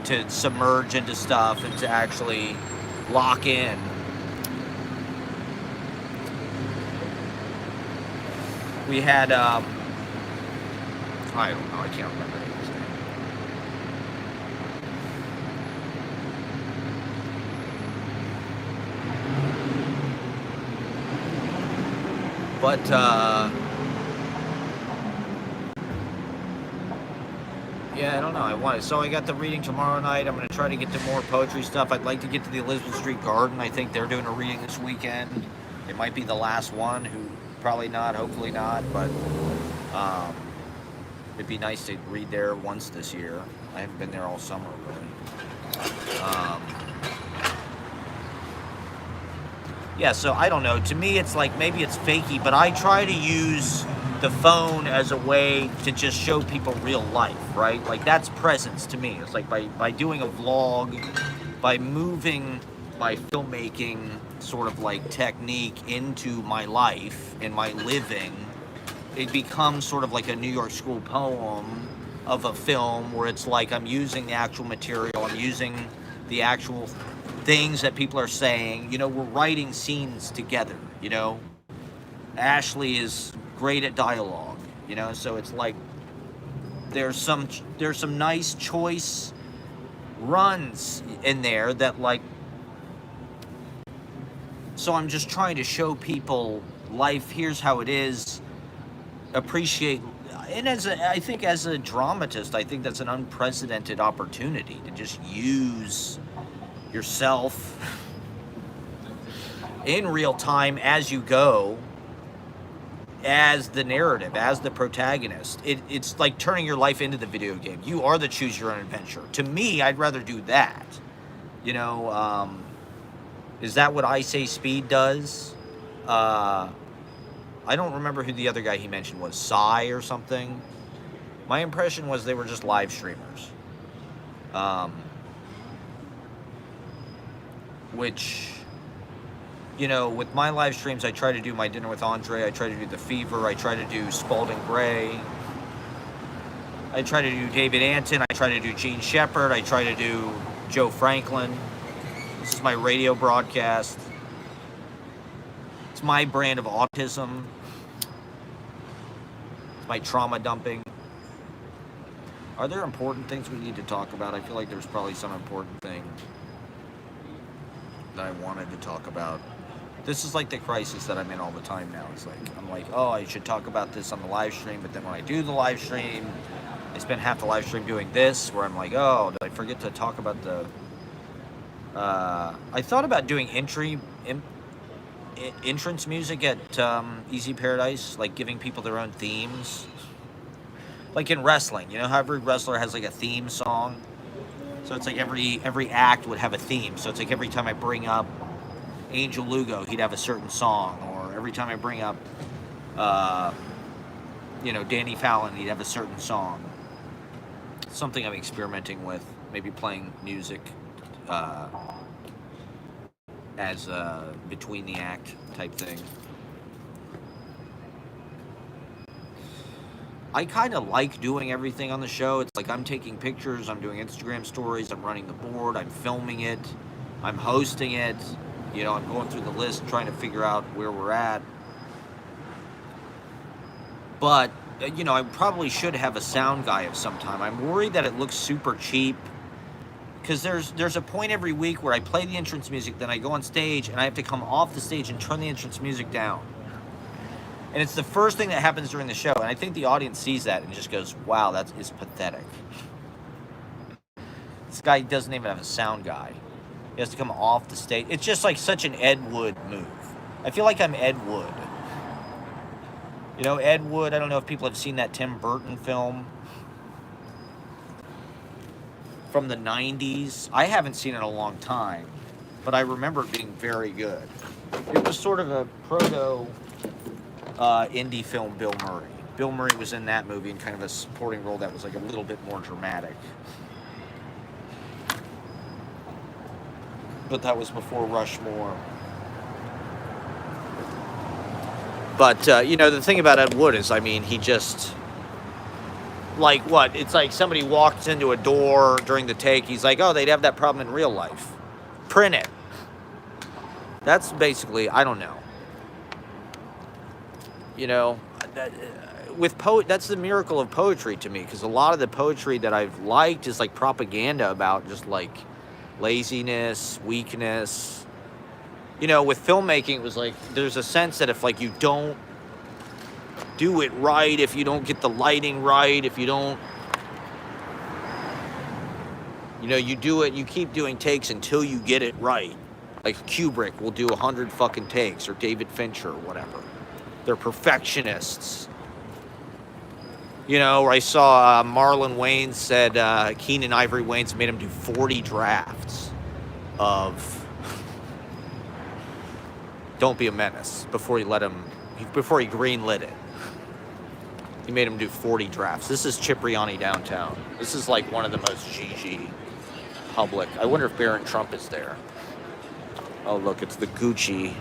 to submerge into stuff and to actually lock in. We had, I don't know, I can't remember his name. But, yeah, I don't know. So I got the reading tomorrow night. I'm going to try to get to more poetry stuff. I'd like to get to the Elizabeth Street Garden. I think they're doing a reading this weekend. It might be the last one. Probably not, hopefully not, but it'd be nice to read there once this year. I haven't been there all summer, really. Yeah, so I don't know. To me, it's like maybe it's fakey, but I try to use the phone as a way to just show people real life, right? Like that's presence to me. It's like by doing a vlog, by moving my filmmaking sort of like technique into my life and my living, it becomes sort of like a New York School poem of a film where it's like I'm using the actual material, I'm using the actual things that people are saying. You know, we're writing scenes together, you know. Ashley is great at dialogue, you know, so it's like there's some nice choice runs in there that like, so I'm just trying to show people life, here's how it is, appreciate. And I think as a dramatist, I think that's an unprecedented opportunity to just use yourself in real time as you go, as the narrative, as the protagonist. It's like turning your life into the video game. You are the choose your own adventure. To me, I'd rather do that. You know, is that what I Say Speed does? I don't remember who the other guy he mentioned was, Psy or something. My impression was they were just live streamers. Which, you know, with my live streams, I try to do my Dinner with Andre, I try to do The Fever, I try to do Spalding Gray, I try to do David Anton, I try to do Gene Shepard, I try to do Joe Franklin. This is my radio broadcast. It's my brand of autism. It's my trauma dumping. Are there important things we need to talk about? I feel like there's probably some important thing that I wanted to talk about. This is like the crisis that I'm in all the time now. It's like, I'm like, oh, I should talk about this on the live stream, but then when I do the live stream, I spend half the live stream doing this, where I'm like, oh, did I forget to talk about the... I thought about doing entrance music at Easy Paradise, like giving people their own themes. Like in wrestling, you know how every wrestler has like a theme song? So it's like every act would have a theme. So it's like every time I bring up Angel Lugo, he'd have a certain song. Or every time I bring up, you know, Danny Fallon, he'd have a certain song. Something I'm experimenting with. Maybe playing music as a between the act type thing. I kind of like doing everything on the show. It's like I'm taking pictures, I'm doing Instagram stories, I'm running the board, I'm filming it, I'm hosting it. You know, I'm going through the list, trying to figure out where we're at. But, you know, I probably should have a sound guy of some time. I'm worried that it looks super cheap. Because there's a point every week where I play the entrance music, then I go on stage, and I have to come off the stage and turn the entrance music down. And it's the first thing that happens during the show, and I think the audience sees that and just goes, wow, that is pathetic. This guy doesn't even have a sound guy. He has to come off the stage. It's just like such an Ed Wood move. I feel like I'm Ed Wood. You know, Ed Wood, I don't know if people have seen that Tim Burton film from the 90s. I haven't seen it in a long time, but I remember it being very good. It was sort of a proto indie film Bill Murray. Bill Murray was in that movie in kind of a supporting role that was like a little bit more dramatic. But that was before Rushmore. But, you know, the thing about Ed Wood is, I mean, he just... Like what? It's like somebody walks into a door during the take. He's like, oh, they'd have that problem in real life. Print it. That's basically, I don't know. You know, that's the miracle of poetry to me, because a lot of the poetry that I've liked is like propaganda about just like laziness, weakness. You know, with filmmaking, it was like, there's a sense that if like you don't do it right, if you don't get the lighting right, if you don't, you know, you do it, you keep doing takes until you get it right. Like Kubrick will do 100 fucking takes, or David Fincher, or whatever. They're perfectionists. You know, I saw Marlon Wayans said Keenan Ivory Wayans made him do 40 drafts of don't be a menace before he greenlit it. He made him do 40 drafts. This is Cipriani downtown. This is like one of the most GG public. I wonder if Barron Trump is there. Oh, look, it's the Gucci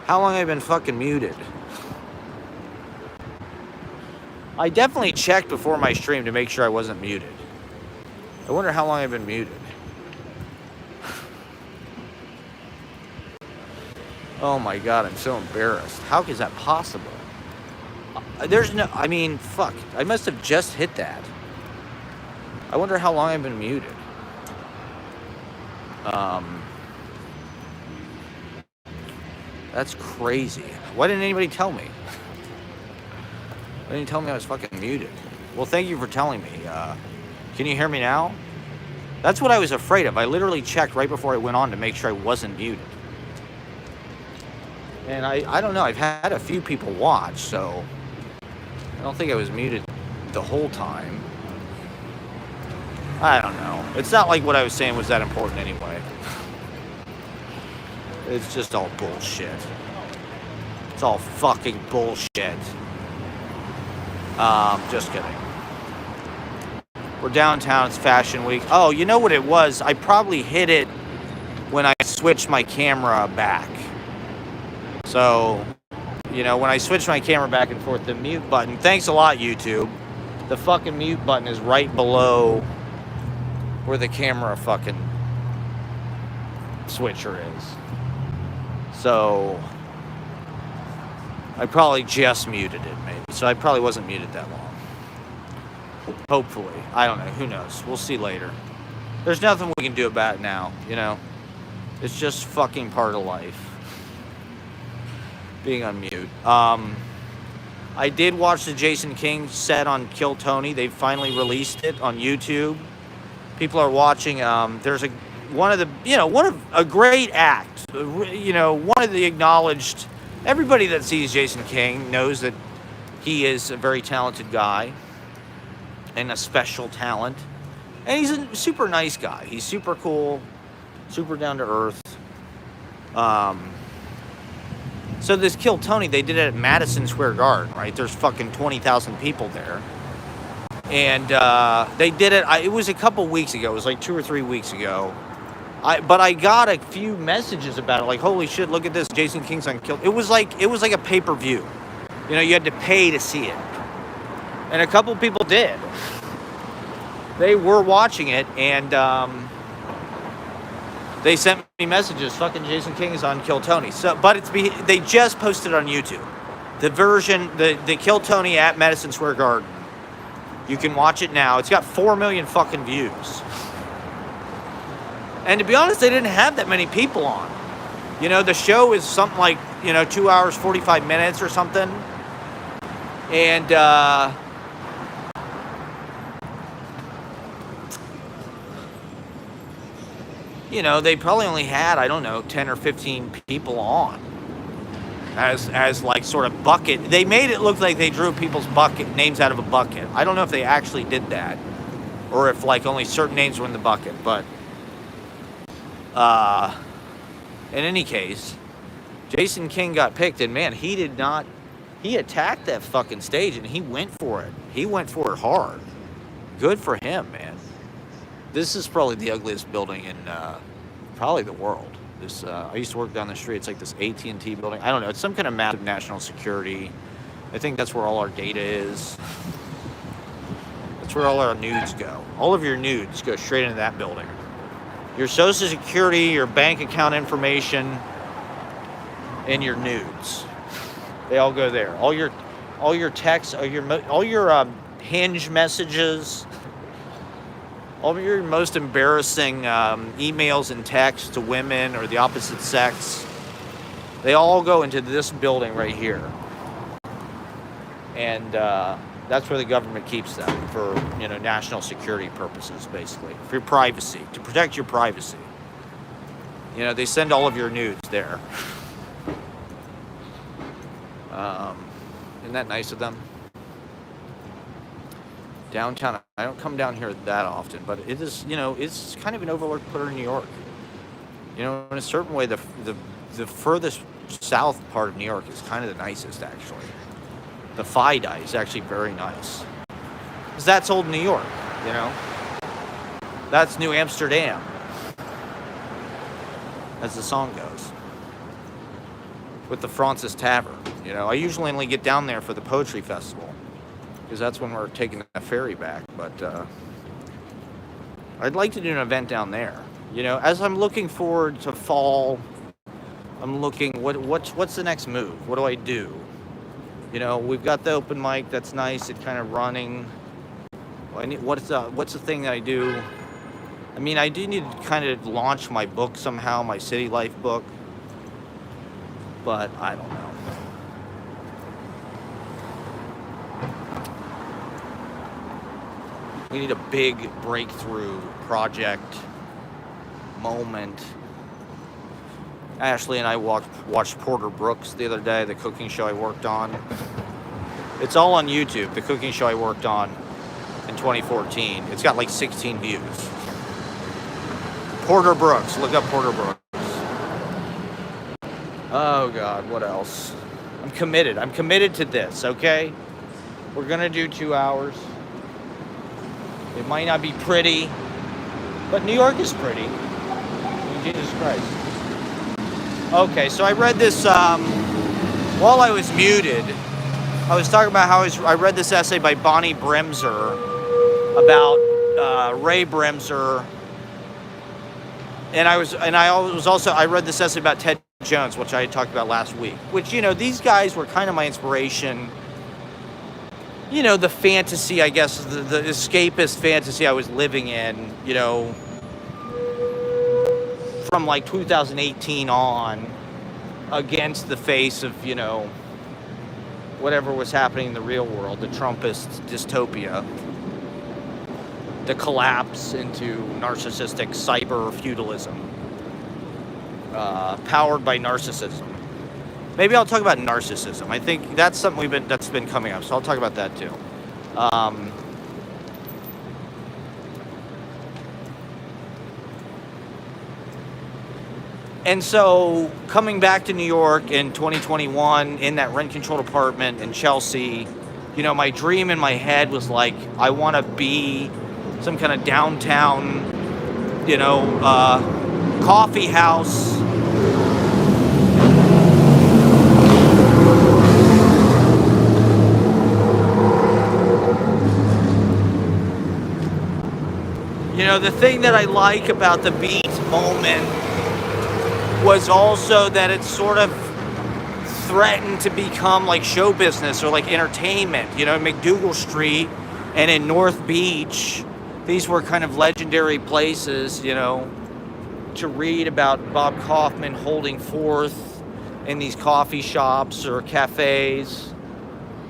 How long have I been fucking muted? I definitely checked before my stream to make sure I wasn't muted. I wonder how long I've been muted. Oh my god, I'm so embarrassed. How is that possible? There's no, I mean, fuck. I must have just hit that. I wonder how long I've been muted. That's crazy. Why didn't anybody tell me? Why didn't you tell me I was fucking muted? Well, thank you for telling me. Can you hear me now? That's what I was afraid of. I literally checked right before I went on to make sure I wasn't muted. And I don't know. I've had a few people watch, so I don't think I was muted the whole time. I don't know. It's not like what I was saying was that important anyway. It's just all bullshit. It's all fucking bullshit. Just kidding. We're downtown. It's Fashion Week. Oh, you know what it was? I probably hit it when I switched my camera back. So, you know, when I switched my camera back and forth, the mute button, thanks a lot, YouTube. The fucking mute button is right below where the camera fucking switcher is. So, I probably just muted it, maybe. So I probably wasn't muted that long. Hopefully. I don't know. Who knows? We'll see later. There's nothing we can do about it now, you know? It's just fucking part of life. Being on mute. I did watch the Jason King set on Kill Tony. They finally released it on YouTube. People are watching. There's a great act. You know, one of the acknowledged. Everybody that sees Jason King knows that he is a very talented guy and a special talent. And he's a super nice guy. He's super cool, super down to earth. So this Kill Tony, they did it at Madison Square Garden, right? There's fucking 20,000 people there. And they did it, it was a couple weeks ago. It was like 2 or 3 weeks ago. But I got a few messages about it, like, holy shit, look at this, Jason King's on Kill. It was like a pay-per-view. You know, you had to pay to see it. And a couple people did. They were watching it, and they sent me messages, fucking Jason King is on Kill Tony. So, but they just posted it on YouTube. The version, the Kill Tony at Madison Square Garden. You can watch it now. It's got 4 million fucking views. And to be honest, they didn't have that many people on. You know, the show is something like, 2 hours, 45 minutes or something. And, they probably only had, 10 or 15 people on. As like sort of bucket. They made it look like they drew people's names out of a bucket. I don't know if they actually did that. Or if like only certain names were in the bucket, but in any case, Jason King got picked, and man, he attacked that fucking stage, and he went for it. He went for it hard. Good for him, man. This is probably the ugliest building in probably the world. I used to work down the street. It's like this AT&T building. I don't know. It's some kind of massive national security. I think that's where all our data is. That's where all our nudes go. All of your nudes go straight into that building. Your social security, your bank account information, and your nudes. They all go there. All your texts, all your Hinge messages, all of your most embarrassing emails and texts to women or the opposite sex, they all go into this building right here. And that's where the government keeps them for, national security purposes, basically. For your privacy, to protect your privacy. They send all of your nudes there. Isn't that nice of them? Downtown, I don't come down here that often, but it is, it's kind of an overlooked part of New York. In a certain way, the furthest south part of New York is kind of the nicest, actually. The FIDI is actually very nice. Because that's old New York, That's New Amsterdam, as the song goes. with the Francis Tavern. You know, I usually only get down there for the poetry festival, because that's when we're taking the ferry back. But I'd like to do an event down there. You know, as I'm looking forward to fall, I'm looking, what's the next move? What do I do? You know, we've got the open mic. That's nice. It's kind of running. What's the thing that I do? I mean, I do need to kind of launch my book somehow, my city life book. But I don't know. We need a big breakthrough project moment. Ashley and I watched Porter Brooks the other day, the cooking show I worked on. It's all on YouTube, the cooking show I worked on in 2014. It's got like 16 views. Porter Brooks, look up Porter Brooks. Oh God, what else? I'm committed to this, okay? We're gonna do 2 hours. It might not be pretty, but New York is pretty. I mean, Jesus Christ. Okay, so I read this, while I was muted, I was talking about how I read this essay by Bonnie Bremser about Ray Bremser, and I read this essay about Ted Jones, which I had talked about last week, which, you know, these guys were kind of my inspiration. You know, the fantasy, I guess, the escapist fantasy I was living in, you know, from like 2018 on, against the face of, you know, whatever was happening in the real world, the Trumpist dystopia, the collapse into narcissistic cyber feudalism, powered by narcissism. Maybe I'll talk about narcissism. I think that's something that's been coming up, so I'll talk about that too. And so, coming back to New York in 2021 in that rent-controlled apartment in Chelsea, you know, my dream in my head was like, I want to be some kind of downtown, you know, coffee house. You know, the thing that I like about the Beat moment was also that it sort of threatened to become like show business or like entertainment. You know, McDougal Street and in North Beach, these were kind of legendary places, you know, to read about Bob Kaufman holding forth in these coffee shops or cafes,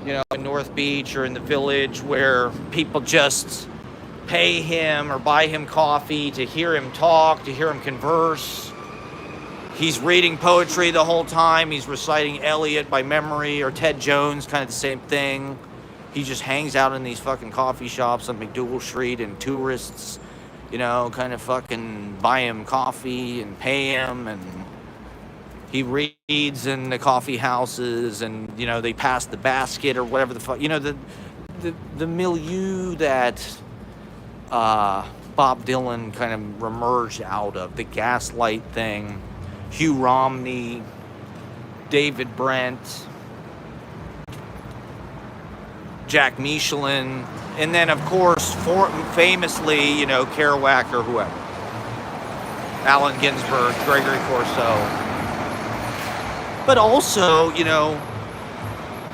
you know, in North Beach or in the Village, where people just pay him or buy him coffee to hear him talk, to hear him converse. He's reading poetry the whole time. He's reciting Eliot by memory, or Ted Jones, kind of the same thing. He just hangs out in these fucking coffee shops on McDougal Street, and tourists, you know, kind of fucking buy him coffee and pay him, and he reads in the coffee houses, and, you know, they pass the basket or whatever the fuck, you know, the milieu that Bob Dylan kind of emerged out of, the Gaslight thing. Hugh Romney, David Brent, Jack Michelin, and then, of course, famously, you know, Kerouac or whoever. Allen Ginsberg, Gregory Corso. But also, you know,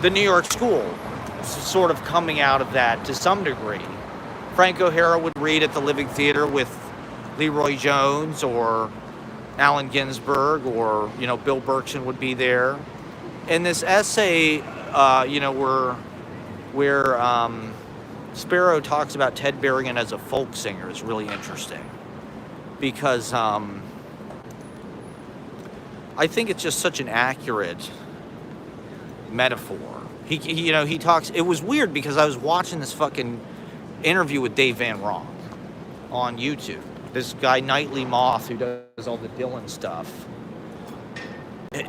the New York school, sort of coming out of that to some degree. Frank O'Hara would read at the Living Theater with Leroy Jones, or Allen Ginsberg, or, you know, Bill Berkshire would be there. And this essay, you know, where Sparrow talks about Ted Berrigan as a folk singer is really interesting, because I think it's just such an accurate metaphor. You know, he talks. It was weird because I was watching this fucking interview with Dave Van Ronk on YouTube. This guy, Nightly Moth, who does all the Dylan stuff,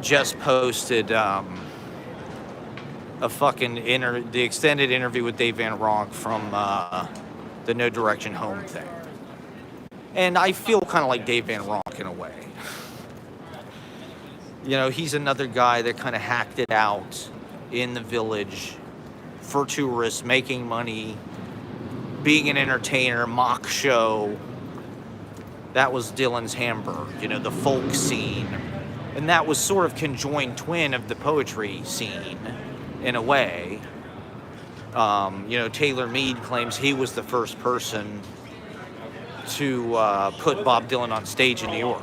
just posted a fucking the extended interview with Dave Van Ronk from the No Direction Home thing. And I feel kind of like Dave Van Ronk in a way. He's another guy that kind of hacked it out in the village for tourists, making money, being an entertainer, mock show. That was Dylan's Hamburg, the folk scene. And that was sort of conjoined twin of the poetry scene, in a way. Taylor Mead claims he was the first person to put Bob Dylan on stage in New York.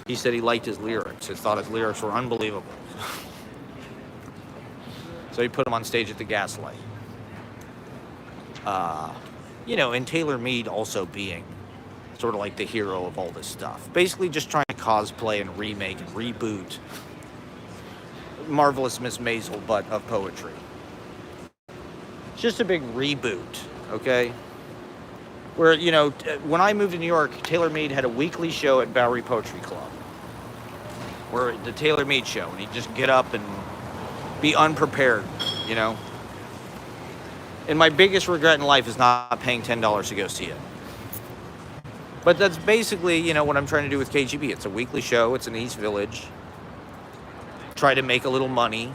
He said he liked his lyrics. He thought his lyrics were unbelievable. So he put him on stage at the Gaslight. And Taylor Mead also being sort of like the hero of all this stuff. Basically just trying to cosplay and remake and reboot Marvelous Miss Maisel, but of poetry. It's just a big reboot, okay? Where, when I moved to New York, Taylor Mead had a weekly show at Bowery Poetry Club. Where the Taylor Mead show, and he'd just get up and be unprepared, And my biggest regret in life is not paying $10 to go see it. But that's basically, what I'm trying to do with KGB. It's a weekly show. It's in East Village. Try to make a little money.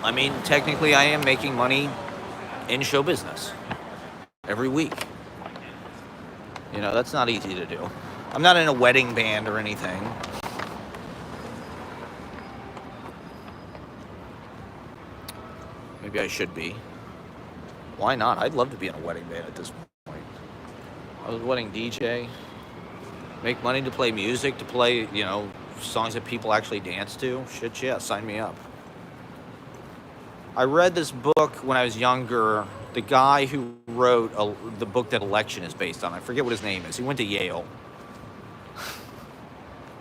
I mean, technically I am making money in show business every week. That's not easy to do. I'm not in a wedding band or anything. Maybe I should be. Why not? I'd love to be in a wedding band at this point. I was a wedding DJ. Make money to play music, to play, songs that people actually dance to. Shit, yeah, sign me up. I read this book when I was younger. The guy who wrote the book that Election is based on, I forget what his name is. He went to Yale.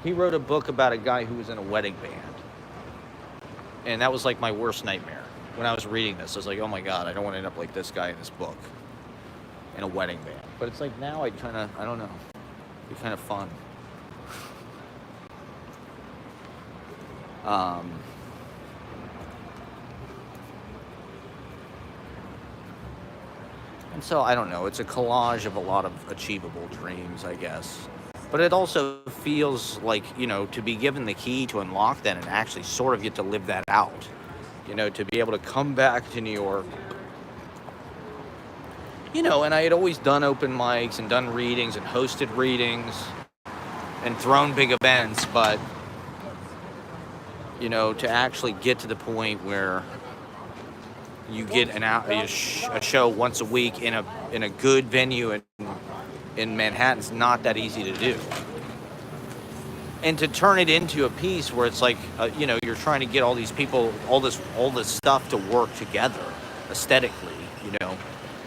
He wrote a book about a guy who was in a wedding band. And that was like my worst nightmare. When I was reading this, I was like, oh my God, I don't want to end up like this guy in this book. In a wedding band. But it's like now I don't know. It'd be kind of fun. And so, I don't know, it's a collage of a lot of achievable dreams, I guess. But it also feels like, to be given the key to unlock that and actually sort of get to live that out. To be able to come back to New York. And I had always done open mics and done readings and hosted readings and thrown big events, but, to actually get to the point where you get a show once a week in a good venue in Manhattan's not that easy to do. And to turn it into a piece where it's like, you're trying to get all these people, all this stuff to work together aesthetically,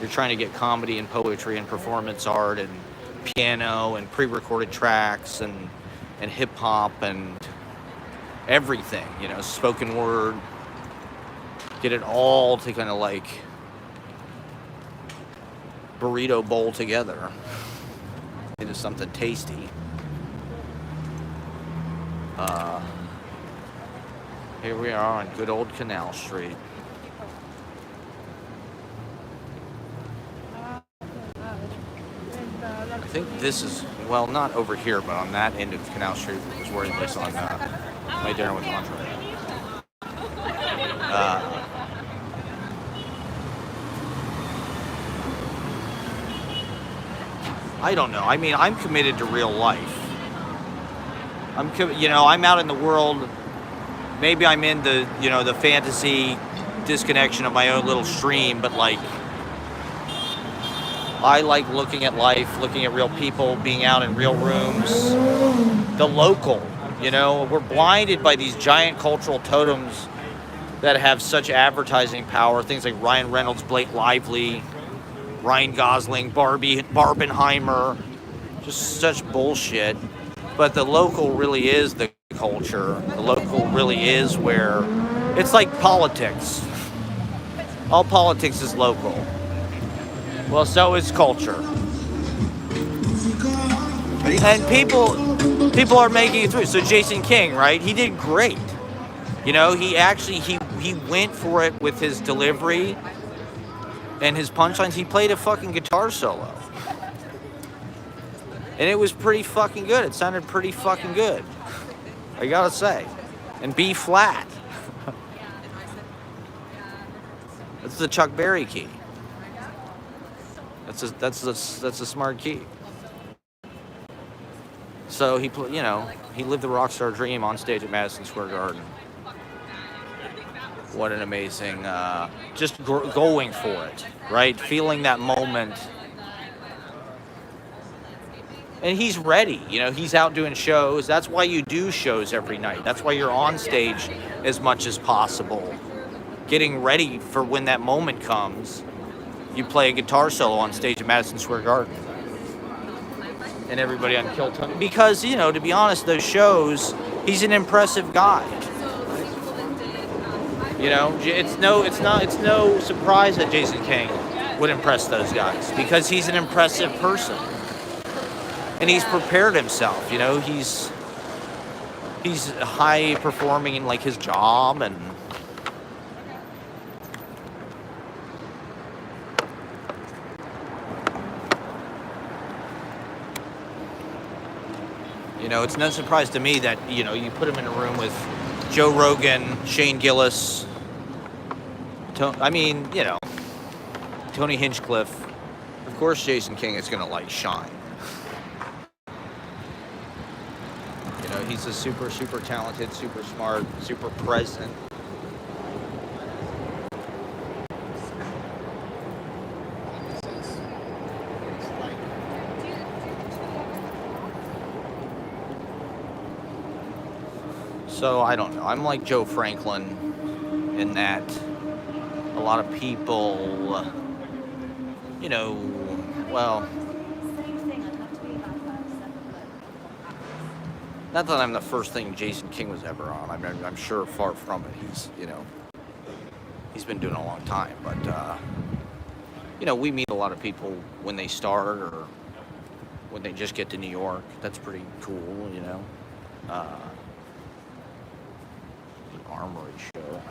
You're trying to get comedy and poetry and performance art and piano and pre-recorded tracks and hip-hop and everything, spoken word. Get it all to kind of like burrito bowl together into something tasty. Here we are on good old Canal Street. I think this is, well, not over here, but on that end of Canal Street is where it was on My Dinner with Andre. I don't know. I mean, I'm committed to real life. I'm out in the world. Maybe I'm in the fantasy disconnection of my own little stream, but like, I like looking at life, looking at real people, being out in real rooms. The local, we're blinded by these giant cultural totems that have such advertising power. Things like Ryan Reynolds, Blake Lively, Ryan Gosling, Barbenheimer, just such bullshit. But the local really is the culture. The local really is where it's like politics. All politics is local. Well, so is culture. And people are making it through. So Jason King, right? He did great. He went for it with his delivery and his punchlines. He played a fucking guitar solo. And it was pretty fucking good. It sounded pretty fucking good, I gotta say. And B flat. That's the Chuck Berry key. That's a smart key. So he lived the rock star dream on stage at Madison Square Garden. What an amazing, just going for it, right? Feeling that moment. And he's ready, he's out doing shows. That's why you do shows every night. That's why you're on stage as much as possible. Getting ready for when that moment comes. You play a guitar solo on stage at Madison Square Garden. And everybody on Kill Tony. Because, to be honest, those shows, he's an impressive guy. It's no surprise that Jason King would impress those guys. Because he's an impressive person. And he's prepared himself, he's high performing in like his job and it's no surprise to me that, you put him in a room with Joe Rogan, Shane Gillis, Tony Hinchcliffe. Of course Jason King is going to shine. He's a super, super talented, super smart, super present. So, I don't know. I'm like Joe Franklin in that a lot of people, not that I'm the first thing Jason King was ever on. I'm sure far from it. He's been doing it a long time. But, we meet a lot of people when they start or when they just get to New York. That's pretty cool, The Armory show.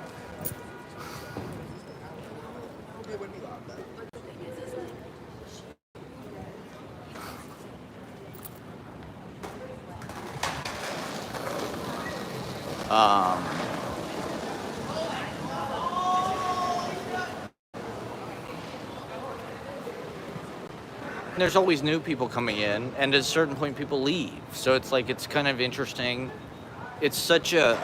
There's always new people coming in, and at a certain point people leave. So it's kind of interesting. It's such a,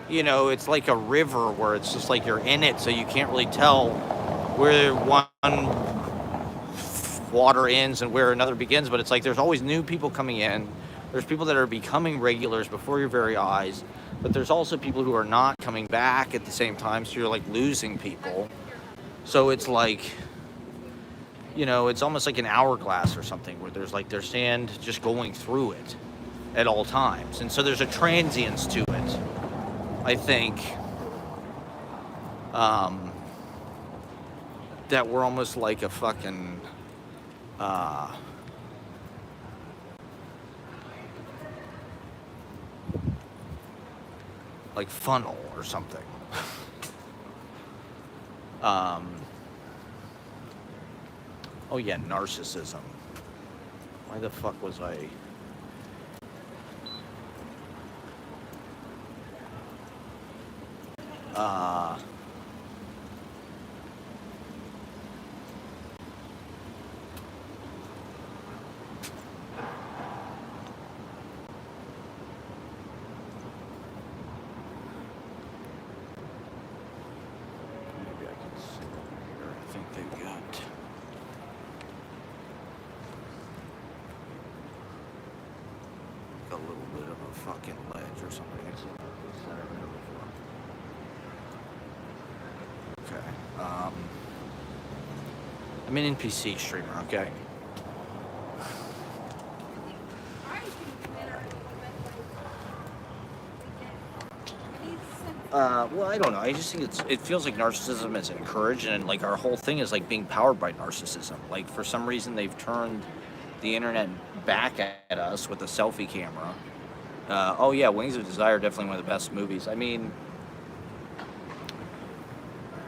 it's like a river where it's just like you're in it, so you can't really tell where one water ends and where another begins. But it's like there's always new people coming in. There's people that are becoming regulars before your very eyes. But there's also people who are not coming back at the same time, so you're losing people. So it's it's almost like an hourglass or something where there's their sand just going through it at all times. And so there's a transience to it, I think, that we're almost like a fucking, funnel or something. Oh yeah, narcissism. Why the fuck was I? Maybe I can see here. I think they've got. A little bit of a fucking ledge or something. Okay. I'm an NPC streamer, okay? Well, I don't know. I just think it feels like narcissism is encouraged, and our whole thing is being powered by narcissism. For some reason, they've turned the internet back at us with a selfie camera. Oh yeah, Wings of Desire, definitely one of the best movies.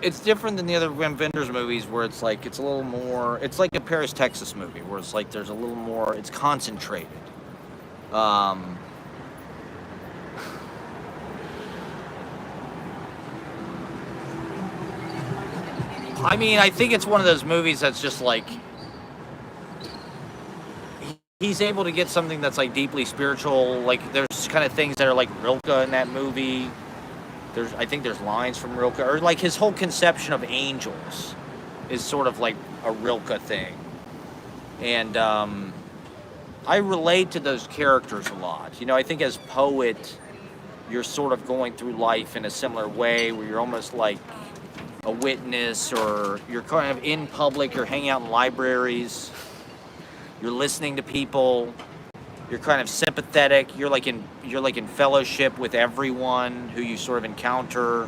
it's different than the other Wim Wenders movies where it's like it's a little more. It's like a Paris, Texas movie where it's like there's a little more. It's concentrated. Um, I mean, I think it's one of those movies that's just like he's able to get something that's like deeply spiritual. Like there's kind of things that are like Rilke in that movie. I think there's lines from Rilke, or like his whole conception of angels is sort of like a Rilke thing, and I relate to those characters a lot. You know, I think as poet, you're sort of going through life in a similar way, where you're almost like a witness, or you're kind of in public, you're hanging out in libraries, you're listening to people, you're kind of sympathetic, you're like in fellowship with everyone who you sort of encounter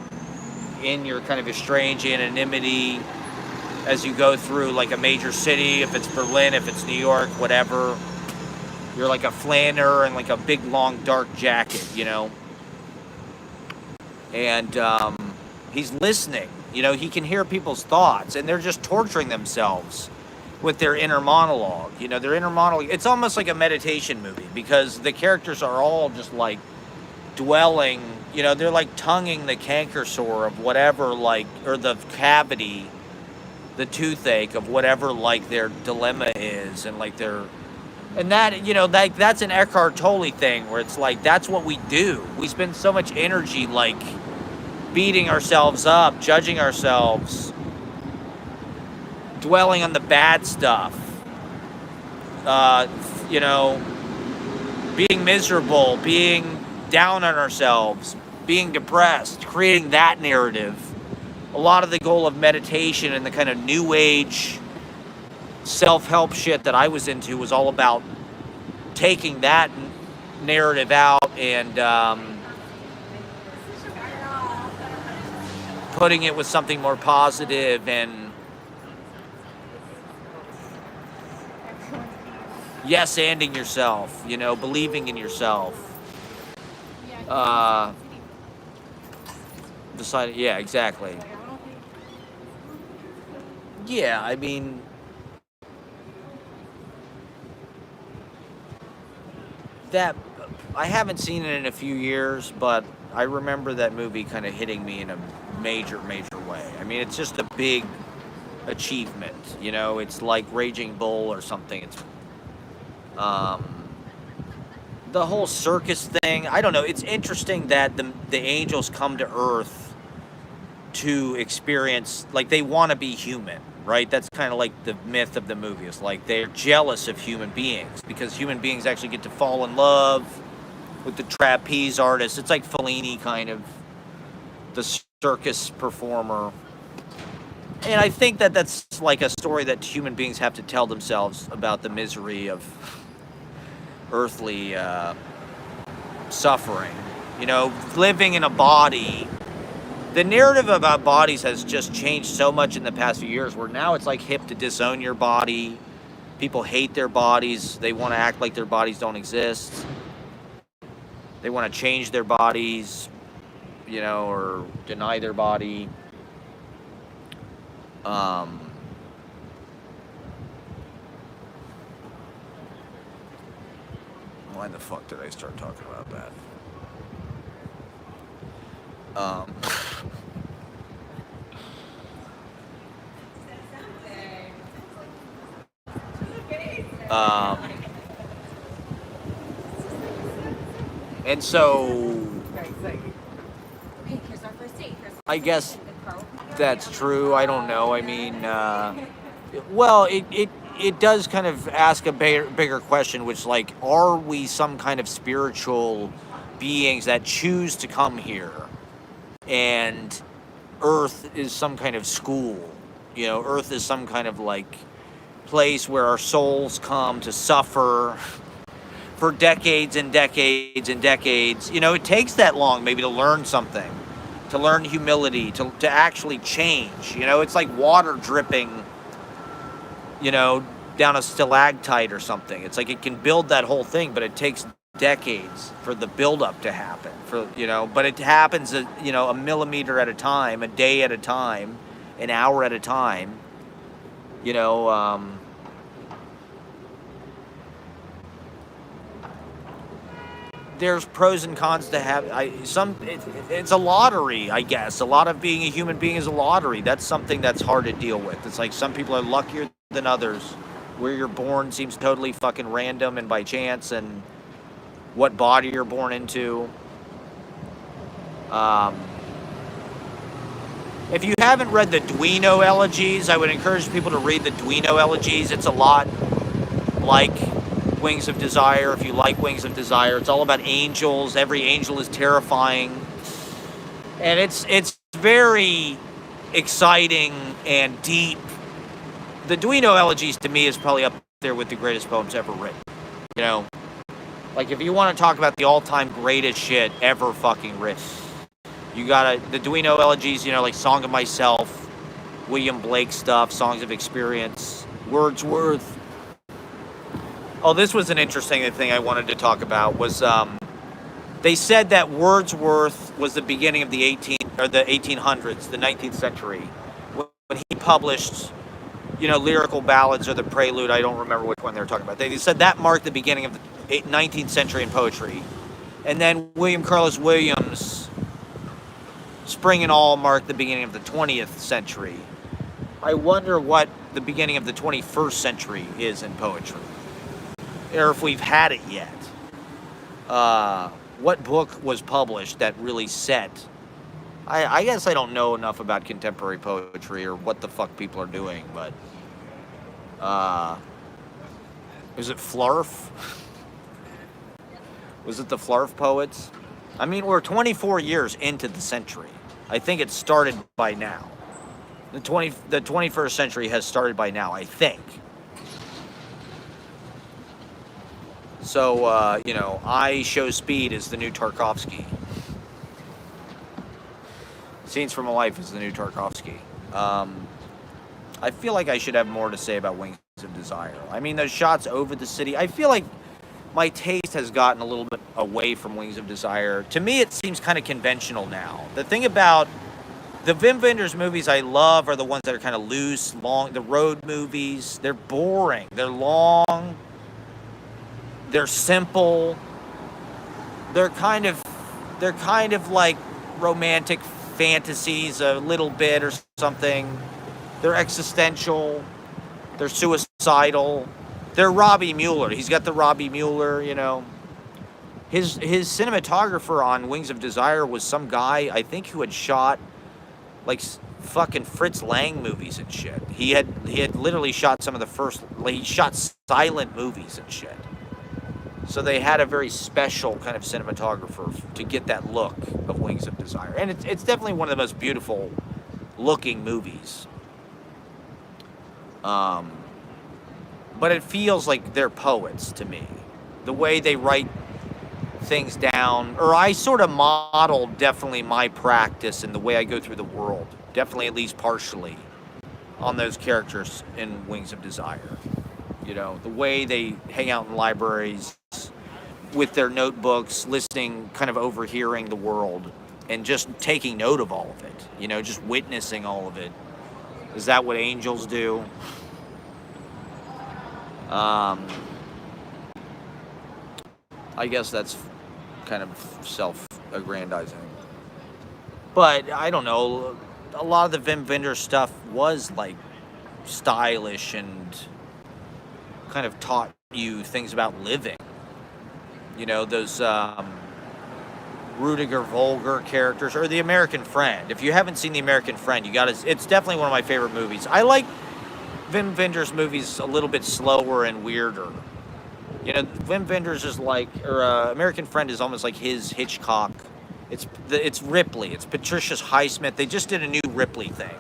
in your kind of estranged anonymity as you go through like a major city, if it's Berlin, if it's New York, whatever. You're like a flanner and like a big long dark jacket, you know, and he's listening. You know, he can hear people's thoughts, and they're just torturing themselves with their inner monologue. You know, their inner monologue. It's almost like a meditation movie because the characters are all just like dwelling. You know, they're like tonguing the canker sore of whatever, like, or the cavity, the toothache of whatever, like, their dilemma is, and like their. And that, you know, that's an Eckhart Tolle thing where it's like, that's what we do. We spend so much energy, like, beating ourselves up, judging ourselves, dwelling on the bad stuff, you know, being miserable, being down on ourselves, being depressed, creating that narrative. A lot of the goal of meditation and the kind of new age self-help shit that I was into was all about taking that narrative out and putting it with something more positive and yes-anding yourself, you know, believing in yourself. Yeah, exactly. Yeah, I mean, that I haven't seen it in a few years, but I remember that movie kind of hitting me in a major way. I mean, it's just a big achievement, you know. It's like Raging Bull or something. It's the whole circus thing. I don't know. It's interesting that the angels come to Earth to experience, like, they want to be human, right? That's kind of like the myth of the movie. It's like they're jealous of human beings because human beings actually get to fall in love with the trapeze artist. It's like Fellini, kind of, the circus performer. And I think that that's like a story that human beings have to tell themselves about the misery of earthly suffering. You know, living in a body. The narrative about bodies has just changed so much in the past few years, where now it's like hip to disown your body. People hate their bodies. They want to act like their bodies don't exist. They want to change their bodies, you know, or deny their body. Why the fuck did I start talking about that? And so I guess that's true. I don't know. I mean, well, it does kind of ask a bigger question, which, like, are we some kind of spiritual beings that choose to come here, and Earth is some kind of school? You know, Earth is some kind of like place where our souls come to suffer for decades and decades and decades. You know, it takes that long maybe to learn something, to learn humility, to actually change. You know, it's like water dripping, you know, down a stalactite or something. It's like it can build that whole thing, but it takes decades for the buildup to happen. But it happens, a millimeter at a time, a day at a time, an hour at a time. There's pros and cons to have. It's a lottery, I guess. A lot of being a human being is a lottery. That's something that's hard to deal with. It's like some people are luckier than others. Where you're born seems totally fucking random and by chance, and what body you're born into. If you haven't read the Duino Elegies, I would encourage people to read the Duino Elegies. It's a lot like Wings of Desire. If you like Wings of Desire, it's all about angels. Every angel is terrifying, and it's very exciting and deep. The Duino Elegies to me is probably up there with the greatest poems ever written. Like if you want to talk about the all-time greatest shit ever fucking written, you gotta the Duino Elegies. Like Song of Myself, William Blake stuff, Songs of Experience, Wordsworth. Oh, this was an interesting thing I wanted to talk about. Was they said that Wordsworth was the beginning of the 1800s, the 19th century, when he published, lyrical ballads or the Prelude. I don't remember which one they were talking about. They said that marked the beginning of the 19th century in poetry, and then William Carlos Williams, Spring and All, marked the beginning of the 20th century. I wonder what the beginning of the 21st century is in poetry, or if we've had it yet. What book was published that really set? I guess I don't know enough about contemporary poetry or what the fuck people are doing, but is it Flarf? Was it the Flarf poets? I mean, we're 24 years into the century. I think it started by now. The 21st century has started by now, I think. So, I Show Speed is the new Tarkovsky. Scenes from a Life is the new Tarkovsky. I feel like I should have more to say about Wings of Desire. I mean, those shots over the city, I feel like my taste has gotten a little bit away from Wings of Desire. To me, it seems kind of conventional now. The thing about the Wim Wenders movies I love are the ones that are kind of loose, long, the road movies. They're boring. They're long. They're simple. They're kind of like romantic fantasies a little bit or something. They're existential. They're suicidal. They're Robbie Mueller. He's got the Robbie Mueller, His cinematographer on Wings of Desire was some guy, I think, who had shot like fucking Fritz Lang movies and shit. He had literally shot some of the first, he shot silent movies and shit. So they had a very special kind of cinematographer to get that look of Wings of Desire. And it's definitely one of the most beautiful looking movies. But it feels like they're poets to me. The way they write things down, or I sort of model definitely my practice and the way I go through the world, definitely at least partially, on those characters in Wings of Desire. The way they hang out in libraries with their notebooks, listening, kind of overhearing the world, and just taking note of all of it, just witnessing all of it. Is that what angels do? I guess that's kind of self-aggrandizing. But I don't know, a lot of the Wim Wenders stuff was like stylish and kind of taught you things about living. Those Rudiger Volger characters, or The American Friend. If you haven't seen The American Friend, it's definitely one of my favorite movies. I like Wim Wenders movies a little bit slower and weirder. Wim Wenders is like, or American Friend is almost like his Hitchcock. It's Ripley. It's Patricia Highsmith. They just did a new Ripley thing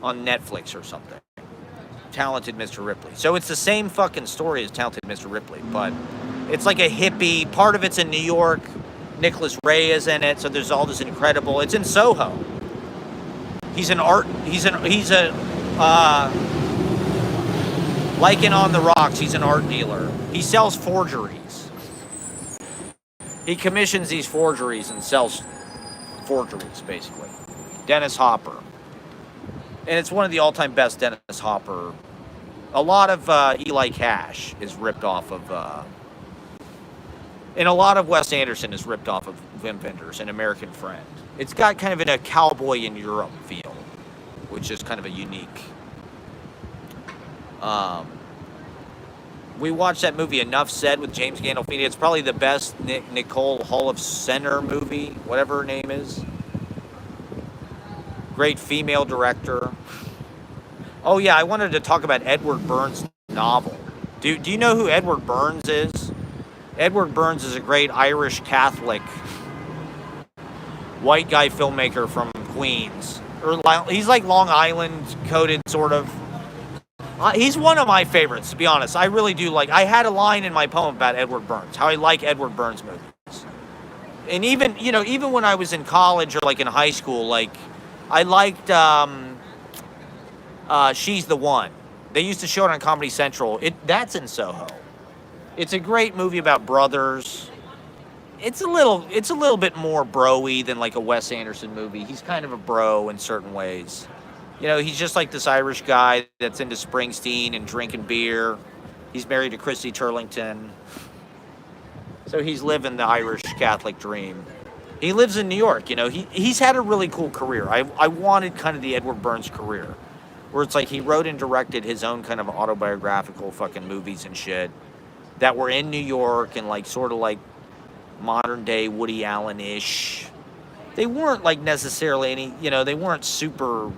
on Netflix or something. Talented Mr. Ripley. So it's the same fucking story as Talented Mr. Ripley, but it's like a hippie. Part of it's in New York. Nicholas Ray is in it, so there's all this incredible. It's in Soho. He's a like in On the Rocks, he's an art dealer. He sells forgeries. He commissions these forgeries and sells forgeries, basically. Dennis Hopper. And it's one of the all-time best Dennis Hopper. A lot of Eli Cash is ripped off of... and a lot of Wes Anderson is ripped off of Wim Wenders and American Friend. It's got kind of a cowboy in Europe feel, which is kind of a unique... we watched that movie Enough Said with James Gandolfini. It's probably the best Nicole Hall of Center movie, whatever her name is. Great female director. Oh yeah, I wanted to talk about Edward Burns' novel. Do you know who Edward Burns is? Edward Burns is a great Irish Catholic white guy filmmaker from Queens. He's like Long Island coded, sort of. He's one of my favorites, to be honest. I really do like... I had a line in my poem about Edward Burns, how I like Edward Burns movies. And even, even when I was in college or like in high school, like, I liked She's the One. They used to show it on Comedy Central. That's in Soho. It's a great movie about brothers. It's a little bit more bro-y than like a Wes Anderson movie. He's kind of a bro in certain ways. He's just like this Irish guy that's into Springsteen and drinking beer. He's married to Christy Turlington. So he's living the Irish Catholic dream. He lives in New York, He's had a really cool career. I wanted kind of the Edward Burns career, where it's like he wrote and directed his own kind of autobiographical fucking movies and shit that were in New York and like sort of like modern day Woody Allen-ish. They weren't like necessarily any, they weren't super...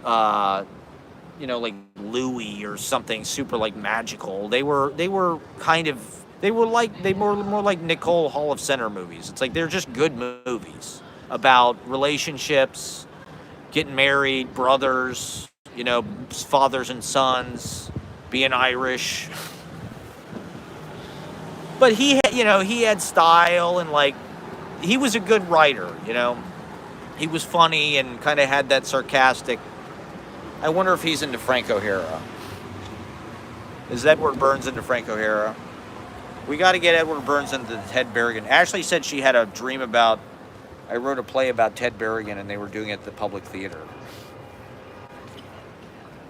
like Louis or something super like magical. They were more like Nicole Hall of Center movies. It's like they're just good movies about relationships, getting married, brothers, fathers and sons, being Irish. But he had style and like he was a good writer, He was funny and kind of had that sarcastic. I wonder if he's into Frank O'Hara. Is Edward Burns into Frank O'Hara? We got to get Edward Burns into Ted Berrigan. Ashley said she had a dream about... I wrote a play about Ted Berrigan and they were doing it at the Public Theater.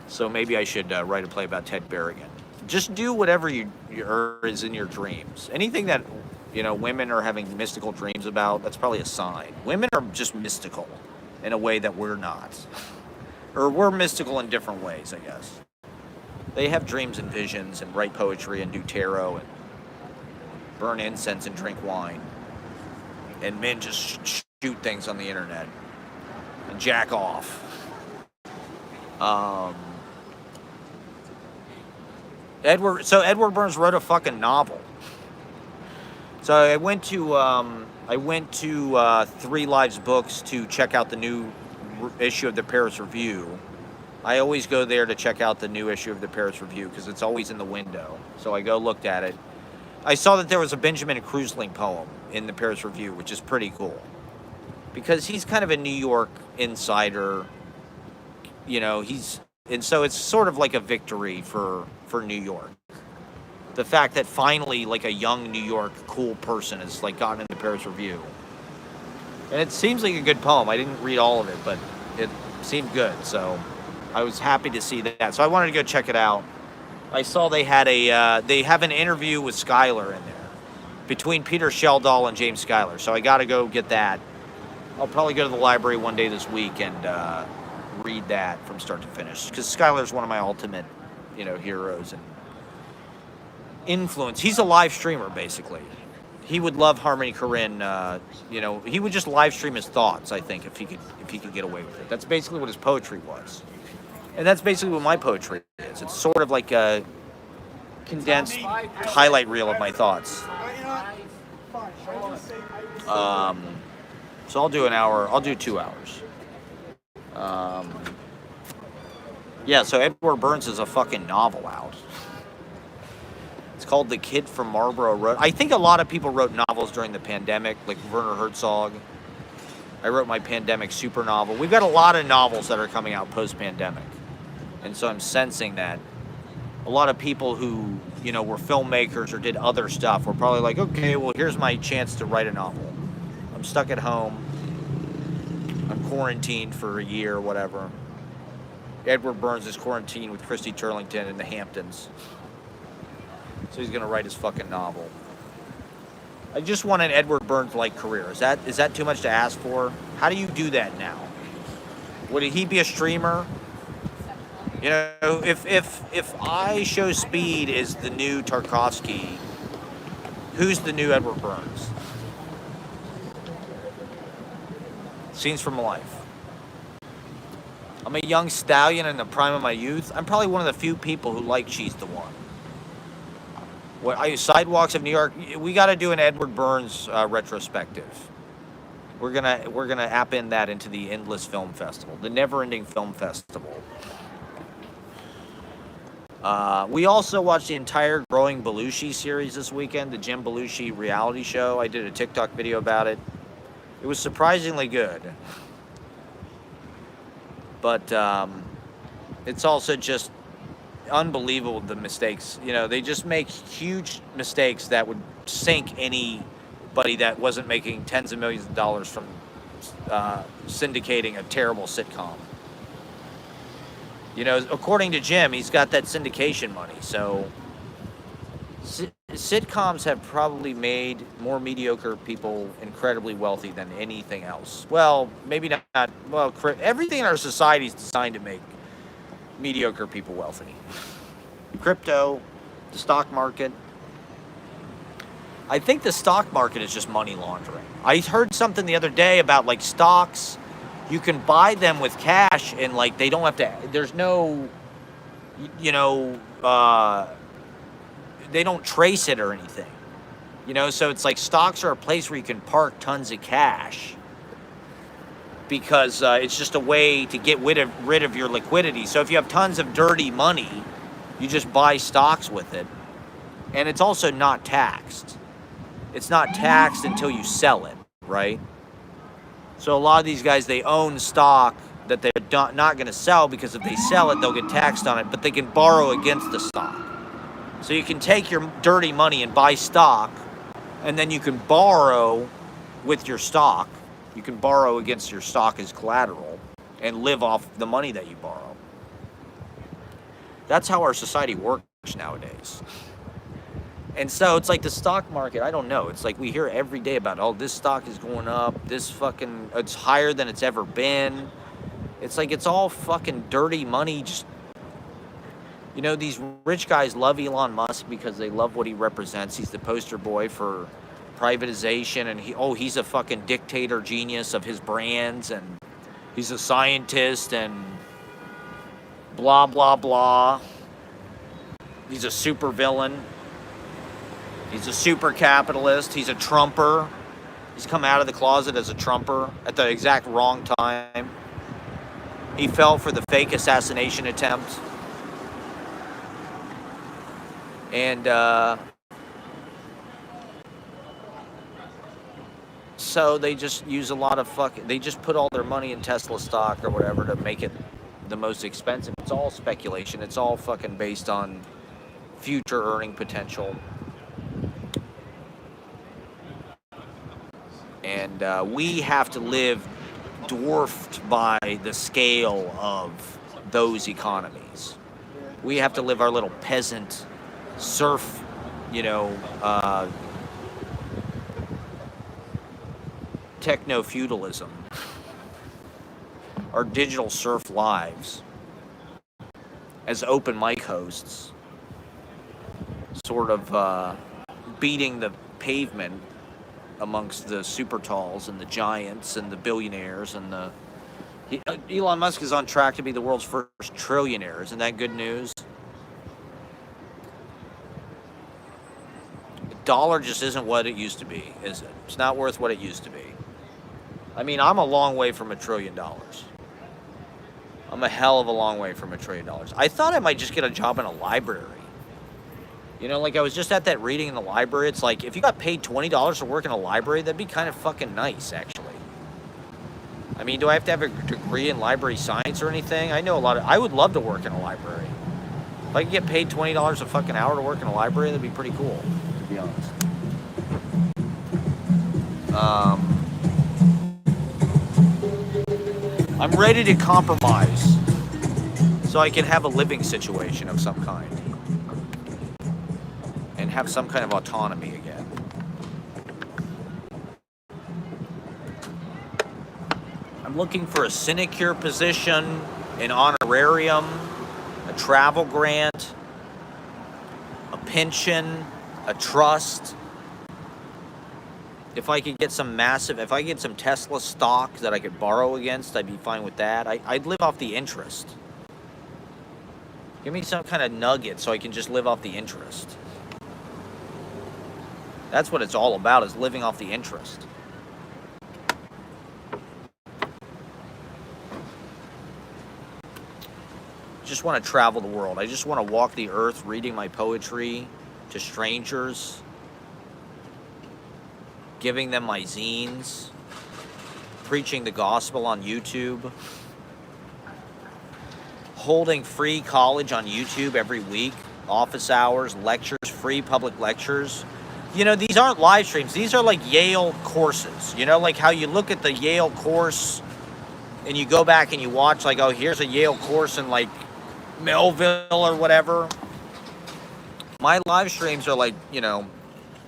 So maybe I should write a play about Ted Berrigan. Just do whatever is in your dreams. Anything that, women are having mystical dreams about, that's probably a sign. Women are just mystical in a way that we're not. Or we're mystical in different ways, I guess. They have dreams and visions and write poetry and do tarot and burn incense and drink wine. And men just shoot things on the internet and jack off. Edward Burns wrote a fucking novel. So I went to Three Lives Books to check out the new issue of the Paris Review. I always go there to check out the new issue of the Paris Review because it's always in the window. So I looked at it. I saw that there was a Benjamin Cruzling poem in the Paris Review, which is pretty cool. Because he's kind of a New York insider. And so it's sort of like a victory for New York. The fact that finally like a young New York cool person has like gotten in the Paris Review. And it seems like a good poem. I didn't read all of it, but it seemed good. So I was happy to see that. So I wanted to go check it out. I saw they have an interview with Schuyler in there. Between Peter Sheldall and James Schuyler. So I got to go get that. I'll probably go to the library one day this week and read that from start to finish. Because Schuyler's one of my ultimate, heroes and influence. He's a live streamer, basically. He would love Harmony Korine. He would just live stream his thoughts. I think if he could get away with it. That's basically what his poetry was, and that's basically what my poetry is. It's sort of like a condensed highlight reel of my thoughts. So I'll do an hour. I'll do 2 hours. Yeah. So Edward Burns is a fucking novel out. It's called The Kid from Marlborough Road. I think a lot of people wrote novels during the pandemic, like Werner Herzog. I wrote my pandemic super novel. We've got a lot of novels that are coming out post-pandemic. And so I'm sensing that a lot of people who were filmmakers or did other stuff were probably like, okay, well, here's my chance to write a novel. I'm stuck at home. I'm quarantined for a year or whatever. Edward Burns is quarantined with Christy Turlington in the Hamptons. So he's going to write his fucking novel. I just want an Edward Burns-like career. Is that too much to ask for? How do you do that now? Would he be a streamer? If I Show Speed is the new Tarkovsky, who's the new Edward Burns? Scenes from Life. I'm a young stallion in the prime of my youth. I'm probably one of the few people who like She's the One. Sidewalks of New York. We got to do an Edward Burns retrospective. We're gonna app in that into the Endless Film Festival, the never-ending film festival. We also watched the entire Growing Belushi series this weekend, the Jim Belushi reality show. I did a TikTok video about it. It was surprisingly good. But it's also just unbelievable, the mistakes. They just make huge mistakes that would sink anybody that wasn't making tens of millions of dollars from syndicating a terrible sitcom. According to Jim, he's got that syndication money. So sitcoms have probably made more mediocre people incredibly wealthy than anything else. Well, maybe not. Well, everything in our society is designed to make mediocre people wealthy. Crypto, the stock market. I think the stock market is just money laundering. I heard something the other day about like stocks. You can buy them with cash and like they don't have to, there's no, they don't trace it or anything. So it's like stocks are a place where you can park tons of cash because it's just a way to get rid of your liquidity. So if you have tons of dirty money, you just buy stocks with it. And it's also not taxed. It's not taxed until you sell it, right? So a lot of these guys, they own stock that they're not going to sell because if they sell it, they'll get taxed on it, but they can borrow against the stock. So you can take your dirty money and buy stock, and then you can borrow with your stock. You can borrow against your stock as collateral and live off the money that you borrow. That's how our society works nowadays. And so it's like the stock market, I don't know. It's like we hear every day about, oh, this stock is going up. It's higher than it's ever been. It's like it's all fucking dirty money. Just, these rich guys love Elon Musk because they love what he represents. He's the poster boy for privatization. And he's a fucking dictator genius of his brands. And he's a scientist and blah, blah, blah. He's a super villain. He's a super capitalist. He's a Trumper. He's come out of the closet as a Trumper at the exact wrong time. He fell for the fake assassination attempt. And so they just use a lot of they just put all their money in Tesla stock or whatever to make it the most expensive. It's all speculation. It's all fucking based on future earning potential. And we have to live dwarfed by the scale of those economies. We have to live our little peasant serf, techno-feudalism, our digital serf lives as open mic hosts, sort of beating the pavement amongst the super talls and the giants and the billionaires and Elon Musk is on track to be the world's first trillionaire. Isn't that good news? The dollar just isn't what it used to be, is it? It's not worth what it used to be. I mean, I'm a long way from $1 trillion. I'm a hell of a long way from $1 trillion. I thought I might just get a job in a library. Like I was just at that reading in the library. It's like, if you got paid $20 to work in a library, that'd be kind of fucking nice, actually. I mean, do I have to have a degree in library science or anything? I know I would love to work in a library. If I could get paid $20 a fucking hour to work in a library, that'd be pretty cool, to be honest. I'm ready to compromise so I can have a living situation of some kind and have some kind of autonomy again. I'm looking for a sinecure position, an honorarium, a travel grant, a pension, a trust. If I could get some if I get some Tesla stock that I could borrow against, I'd be fine with that. I'd live off the interest. Give me some kind of nugget so I can just live off the interest. That's what it's all about, is living off the interest. Just want to travel the world. I just want to walk the earth reading my poetry to strangers, giving them my zines, preaching the gospel on YouTube, holding free college on YouTube every week, office hours, lectures, free public lectures. You know, these aren't live streams. These are like Yale courses. You know, like how you look at the Yale course and you go back and you watch, like, oh, here's a Yale course in like Melville or whatever. My live streams are like, you know,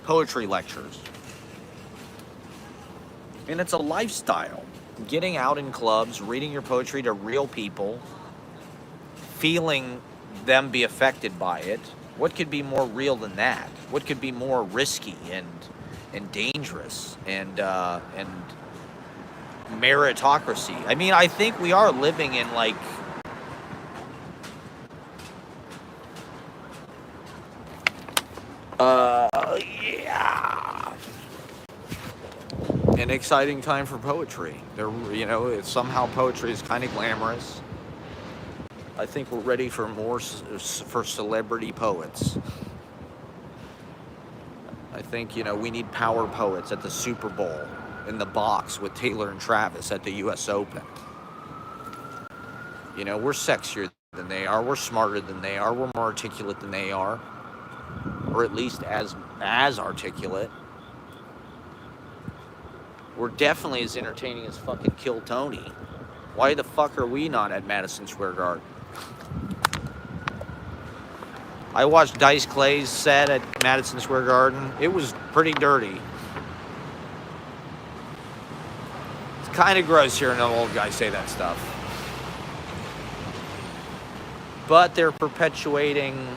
poetry lectures. And it's a lifestyle. Getting out in clubs, reading your poetry to real people, feeling them be affected by it. What could be more real than that? What could be more risky and dangerous and meritocracy? I mean, I think we are living in like an exciting time for poetry. You know, somehow poetry is kind of glamorous. I think we're ready for more for celebrity poets. I think, you know, we need power poets at the Super Bowl, in the box with Taylor and Travis at the US Open. You know, we're sexier than they are, we're smarter than they are, we're more articulate than they are, or at least as articulate. We're definitely as entertaining as fucking Kill Tony. Why the fuck are we not at Madison Square Garden? I watched Dice Clay's set at Madison Square Garden. It was pretty dirty. It's kind of gross hearing an old guy say that stuff. But they're perpetuating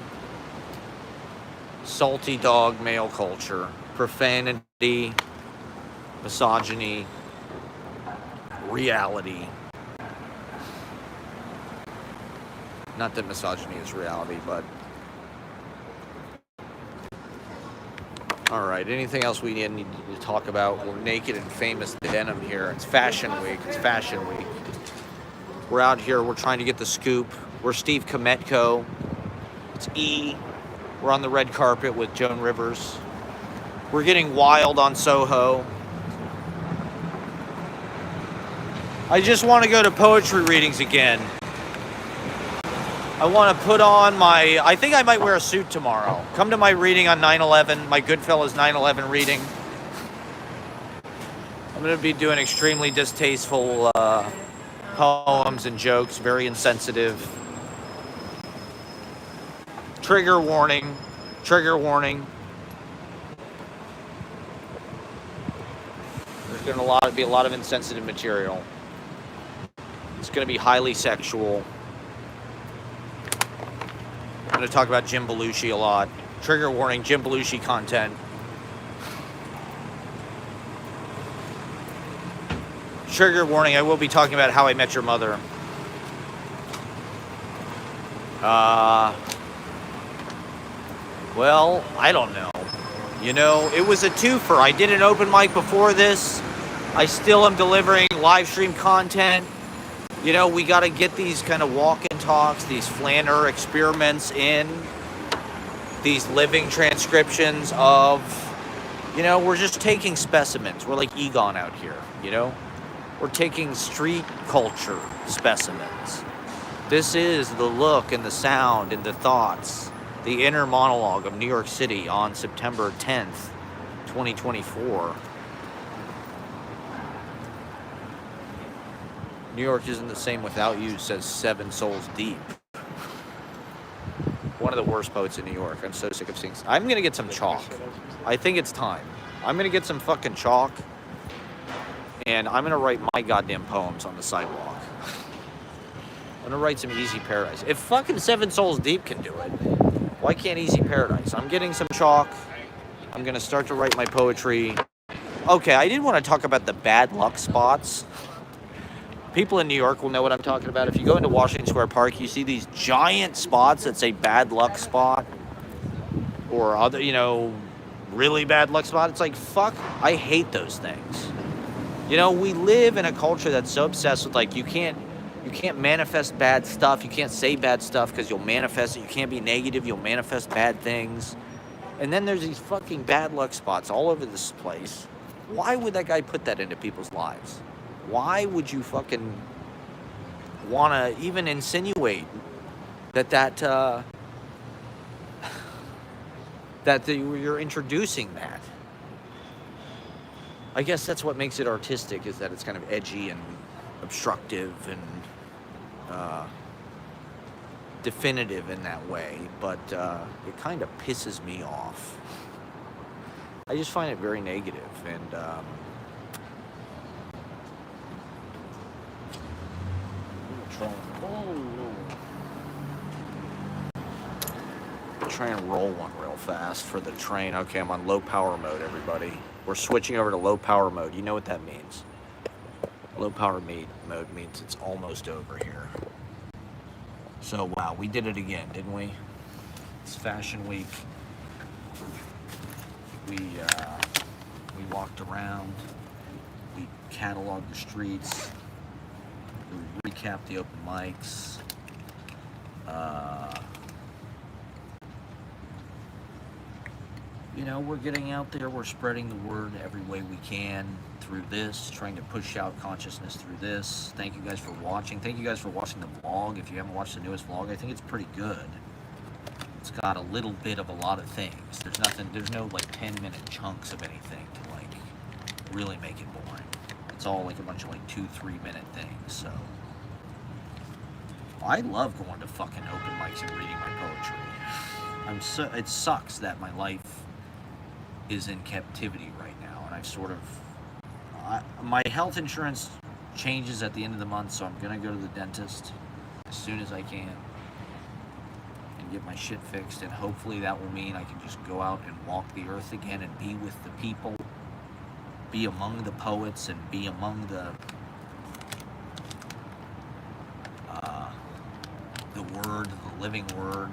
salty dog male culture, profanity, misogyny, reality. Not that misogyny is reality, but... Alright, anything else we need to talk about? We're naked and famous denim here. It's Fashion Week. It's Fashion Week. We're out here. We're trying to get the scoop. We're Steve Kometko. It's E. We're on the red carpet with Joan Rivers. We're getting wild on Soho. I just want to go to poetry readings again. I want to put on my... I think I might wear a suit tomorrow. Come to my reading on 9/11, my Goodfellas 9/11 reading. I'm going to be doing extremely distasteful poems and jokes, very insensitive. Trigger warning. Trigger warning. There's going to be a lot of insensitive material. It's going to be highly sexual. I'm going to talk about Jim Belushi a lot. Trigger warning, Jim Belushi content. Trigger warning, I will be talking about How I Met Your Mother. Well, I don't know. You know, it was a twofer. I did an open mic before this. I still am delivering live stream content. You know, we got to get these kind of walk-in talks, these flanner experiments in, these living transcriptions of, you know, we're just taking specimens. We're like Egon out here, you know? We're taking street culture specimens This is the look and the sound and the thoughts, the inner monologue of New York City on September 10th, 2024. New York isn't the same without you, says Seven Souls Deep. One of the worst poets in New York. I'm so sick of seeing. I'm going to get some chalk. I think it's time. I'm going to get some fucking chalk, and I'm going to write my goddamn poems on the sidewalk. I'm going to write some Easy Paradise. If fucking Seven Souls Deep can do it, why can't Easy Paradise? I'm getting some chalk. I'm going to start to write my poetry. Okay, I did want to talk about the bad luck spots. People in New York will know what I'm talking about. If you go into Washington Square Park, you see these giant spots that say bad luck spot or other, really bad luck spot. It's like, fuck, I hate those things. We live in a culture that's so obsessed with, like, you can't manifest bad stuff. You can't say bad stuff because you'll manifest it. You can't be negative. You'll manifest bad things. And then there's these fucking bad luck spots all over this place. Why would that guy put that into people's lives? Why would you fucking want to even insinuate that you're introducing that? I guess that's what makes it artistic, is that it's kind of edgy and obstructive and definitive in that way, but it kind of pisses me off. I just find it very negative, and try and roll one real fast for the train. Okay, I'm on low power mode, everybody. We're switching over to low power mode. You know what that means. Low power mode means it's almost over here. So, wow, we did it again, didn't we? It's Fashion Week. We walked around. We cataloged the streets. We recapped the open mics. We're getting out there. We're spreading the word every way we can through this, trying to push out consciousness through this. Thank you guys for watching. Thank you guys for watching the vlog. If you haven't watched the newest vlog, I think it's pretty good. It's got a little bit of a lot of things. There's no like 10-minute chunks of anything to like really make it boring. It's all like a bunch of like 2-3 minute things. So I love going to fucking open mics and reading my poetry. It sucks that my life is in captivity right now, and I've sort of my health insurance changes at the end of the month, so I'm gonna go to the dentist as soon as I can and get my shit fixed, and hopefully that will mean I can just go out and walk the earth again and be with the people, be among the poets, and be among the word, the living word.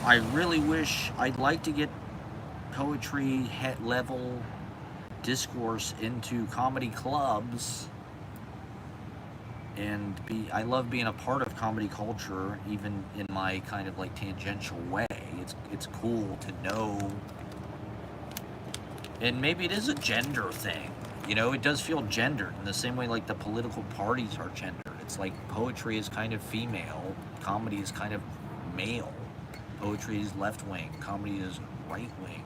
I really wish, I'd like to get poetry level discourse into comedy clubs, and I love being a part of comedy culture, even in my kind of like tangential way. It's cool to know, and maybe it is a gender thing, it does feel gendered in the same way like the political parties are gendered. It's like poetry is kind of female, comedy is kind of male. Poetry is left wing, comedy is right wing,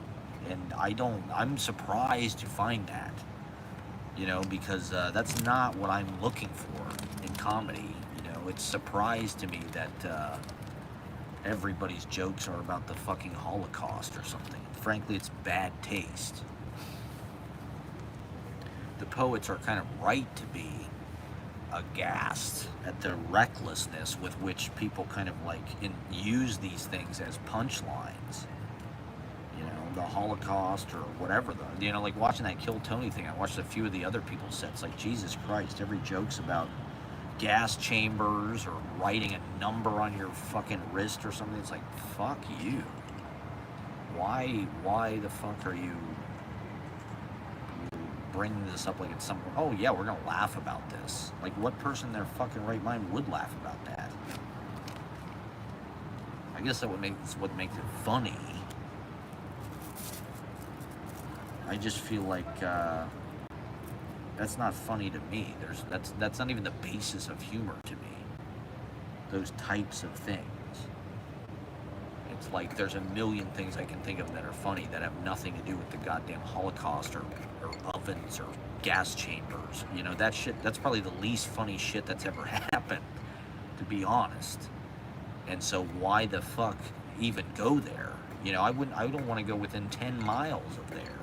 and I'm surprised to find that, because that's not what I'm looking for in comedy. It's a surprise to me that everybody's jokes are about the fucking Holocaust or something. Frankly, it's bad taste. The poets are kind of right to be aghast at the recklessness with which people kind of like use these things as punchlines. The Holocaust or whatever. Like watching that Kill Tony thing, I watched a few of the other people's sets. Like, Jesus Christ, every joke's about gas chambers or writing a number on your fucking wrist or something. It's like, fuck you. Why the fuck are you bringing this up like it's something? Oh yeah, we're gonna laugh about this. Like, what person in their fucking right mind would laugh about that? I guess that's what makes it funny. I just feel like That's not funny to me. That's not even the basis of humor to me. Those types of things. It's like there's a million things I can think of that are funny that have nothing to do with the goddamn Holocaust or ovens or gas chambers. You know, that shit, that's probably the least funny shit that's ever happened, to be honest. And so why the fuck even go there? You know, I don't want to go within 10 miles of there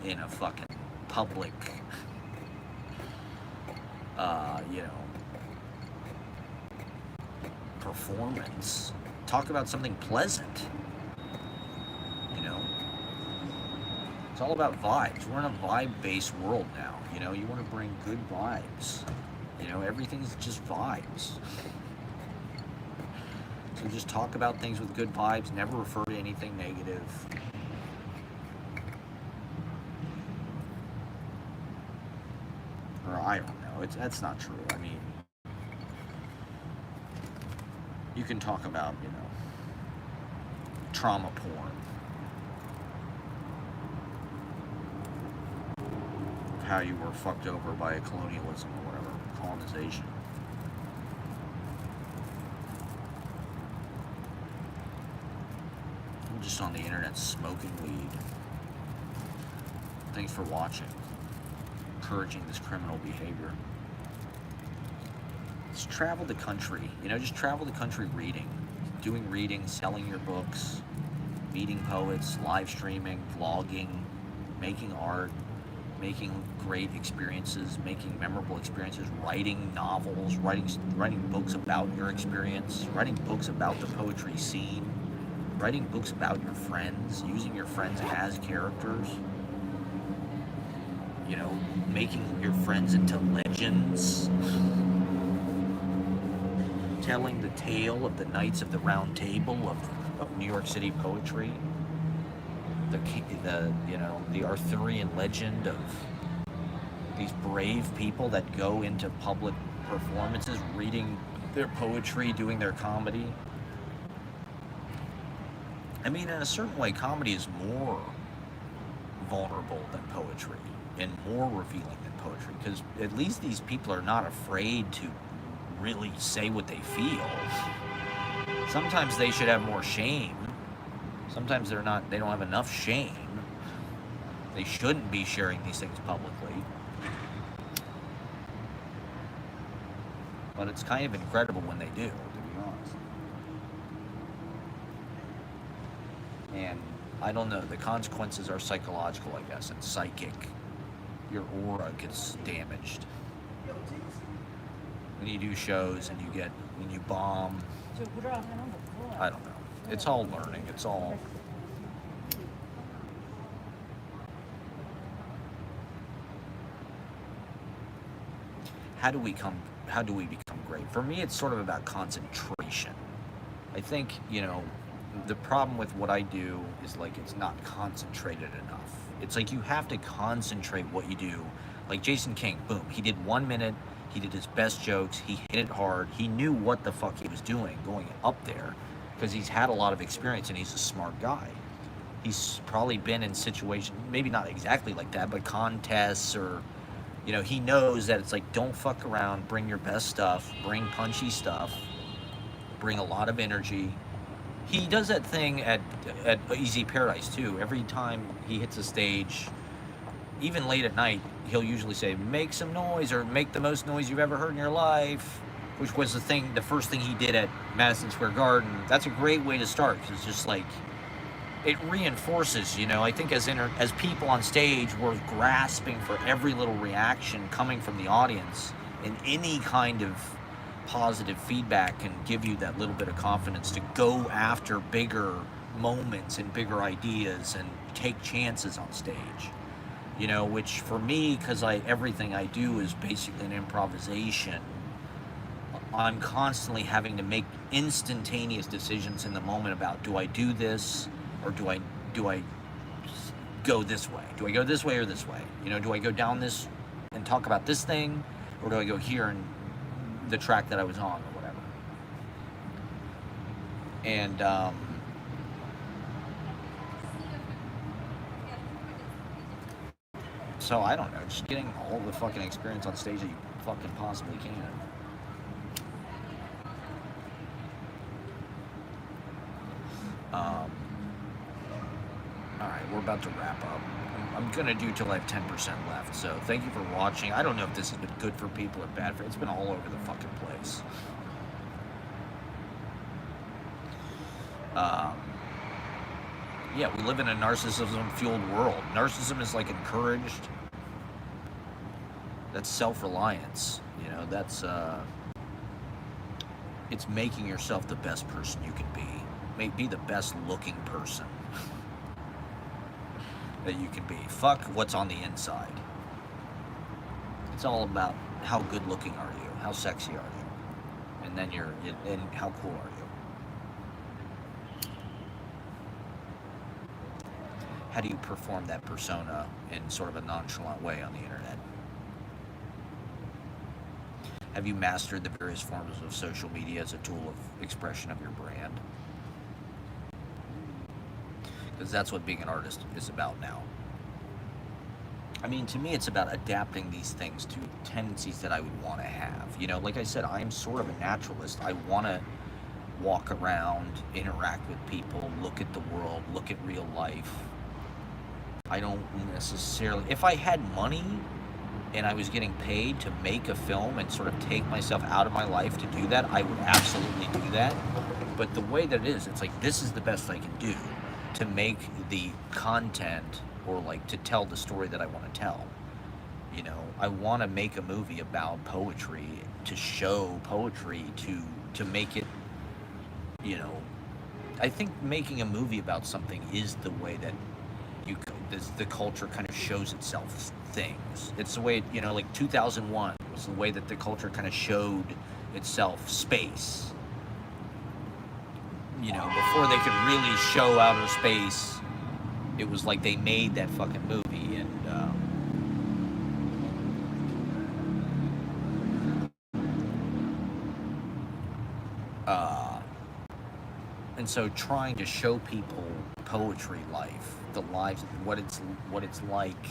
in a fucking public, you know, performance. Talk about something pleasant. You know, it's all about vibes. We're in a vibe-based world now. You know, you want to bring good vibes. You know, everything's just vibes. So just talk about things with good vibes. Never refer to anything negative. Or I don't know. That's not true. I mean, you can talk about, you know, trauma porn. How you were fucked over by colonialism or whatever, colonization. I'm just on the internet smoking weed. Thanks for watching. Encouraging this criminal behavior. Just travel the country, you know, just travel the country reading, doing reading, selling your books, meeting poets, live streaming, vlogging, making art, making great experiences, making memorable experiences, writing novels, writing books about your experience, writing books about the poetry scene, writing books about your friends, using your friends as characters, you know, making your friends into legends. Telling the tale of the Knights of the Round Table of New York City poetry, the you know, the Arthurian legend of these brave people that go into public performances, reading their poetry, doing their comedy. I mean, in a certain way, comedy is more vulnerable than poetry and more revealing than poetry, because at least these people are not afraid to really say what they feel. Sometimes they should have more shame. Sometimes they don't have enough shame. They shouldn't be sharing these things publicly. But it's kind of incredible when they do, to be honest. And I don't know, the consequences are psychological, I guess, and psychic. Your aura gets damaged. When you do shows and when you bomb, I don't know. It's all learning. It's all. How do we become great? For me, it's sort of about concentration. I think, you know, the problem with what I do is like it's not concentrated enough. It's like you have to concentrate what you do. Like Jason King, boom, he did 1 minute. He did his best jokes. He hit it hard. He knew what the fuck he was doing going up there because he's had a lot of experience and he's a smart guy. He's probably been in situations, maybe not exactly like that, but contests or, you know, he knows that it's like, don't fuck around, bring your best stuff, bring punchy stuff, bring a lot of energy. He does that thing at Easy Paradise too. Every time he hits a stage, even late at night, he'll usually say, make some noise or make the most noise you've ever heard in your life, which was the first thing he did at Madison Square Garden. That's a great way to start because it's just like, it reinforces, you know, I think as people on stage, we're grasping for every little reaction coming from the audience, and any kind of positive feedback can give you that little bit of confidence to go after bigger moments and bigger ideas and take chances on stage. You know, which for me, because everything I do is basically an improvisation, I'm constantly having to make instantaneous decisions in the moment about, do I do this or do I go this way? Do I go this way or this way? You know, do I go down this and talk about this thing, or do I go here and the track that I was on or whatever? And So I don't know, just getting all the fucking experience on stage that you fucking possibly can. Alright, we're about to wrap up. I'm gonna do till I have 10% left, so thank you for watching. I don't know if this has been good for people or bad for. It's been all over the fucking place. Yeah, we live in a narcissism-fueled world. Narcissism is like encouraged. That's self-reliance. You know, that's it's making yourself the best person you can be. Be the best looking person that you can be. Fuck what's on the inside. It's all about how good looking are you, how sexy are you, and then and how cool are you. How do you perform that persona in sort of a nonchalant way on the internet? Have you mastered the various forms of social media as a tool of expression of your brand? Because that's what being an artist is about now. I mean, to me, it's about adapting these things to tendencies that I would want to have. You know, like I said, I'm sort of a naturalist. I want to walk around, interact with people, look at the world, look at real life. I don't necessarily... If I had money and I was getting paid to make a film and sort of take myself out of my life to do that, I would absolutely do that. But the way that it is, it's like, this is the best I can do to make the content, or like to tell the story that I want to tell. You know, I want to make a movie about poetry, to show poetry, to make it, you know, I think making a movie about something is the way that the culture kind of shows itself things. It's the way, you know, like 2001 was the way that the culture kind of showed itself space. You know, before they could really show outer space, it was like they made that fucking movie, and so trying to show people poetry life, the lives, what it's like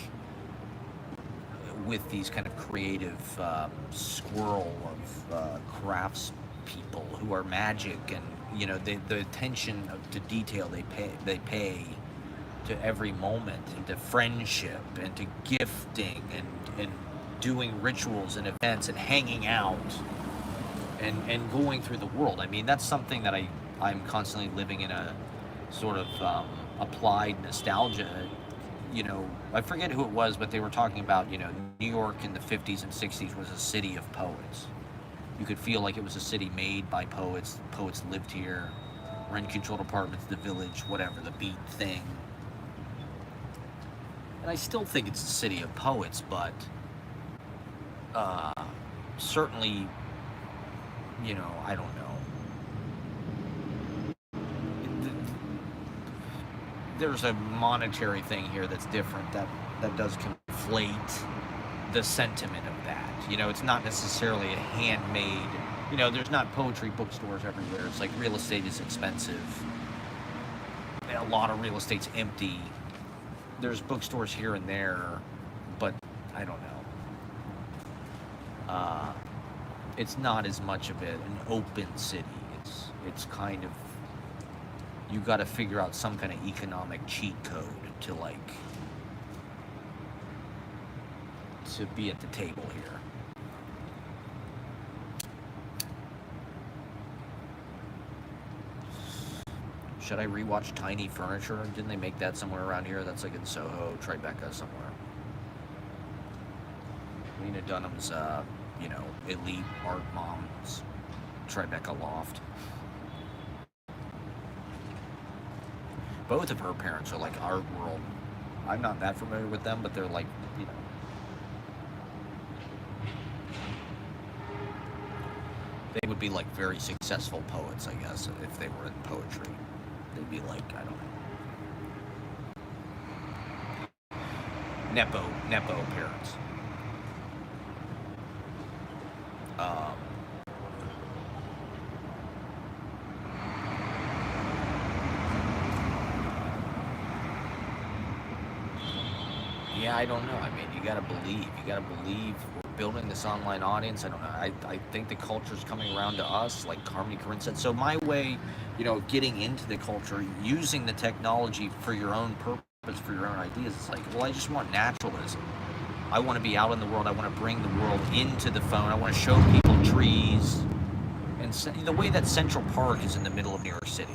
with these kind of creative swirl of crafts people who are magic, and you know, the attention to detail they pay to every moment, and to friendship, and to gifting, and doing rituals and events, and hanging out, and going through the world. I mean, that's something that I'm constantly living in a sort of applied nostalgia. You know, I forget who it was, but they were talking about, you know, New York in the 50s and 60s was a city of poets. You could feel like it was a city made by poets. Poets lived here, rent-controlled apartments, the village, whatever, the beat thing. And I still think it's a city of poets, but certainly, you know, I don't know. There's a monetary thing here that's different, that does conflate the sentiment of that. You know, it's not necessarily a handmade, you know, there's not poetry bookstores everywhere. It's like real estate is expensive. A lot of real estate's empty. There's bookstores here and there, but I don't know. It's not as much of an open city. It's kind of, you got to figure out some kind of economic cheat code to be at the table here. Should I rewatch Tiny Furniture? Didn't they make that somewhere around here? That's like in Soho, Tribeca somewhere. Lena Dunham's, you know, elite art mom's Tribeca loft. Both of her parents are like art world. I'm not that familiar with them, but they're like, you know, they would be like very successful poets, I guess, if they were in poetry. They'd be like, I don't know, Nepo parents. Yeah, I don't know. I mean, you gotta believe. You gotta believe we're building this online audience. I don't know. I think the culture's coming around to us, like Harmony Korine said. So my way, of getting into the culture, using the technology for your own purpose, for your own ideas, it's like, well, I just want naturalism. I want to be out in the world. I want to bring the world into the phone. I want to show people trees. And the way that Central Park is in the middle of New York City,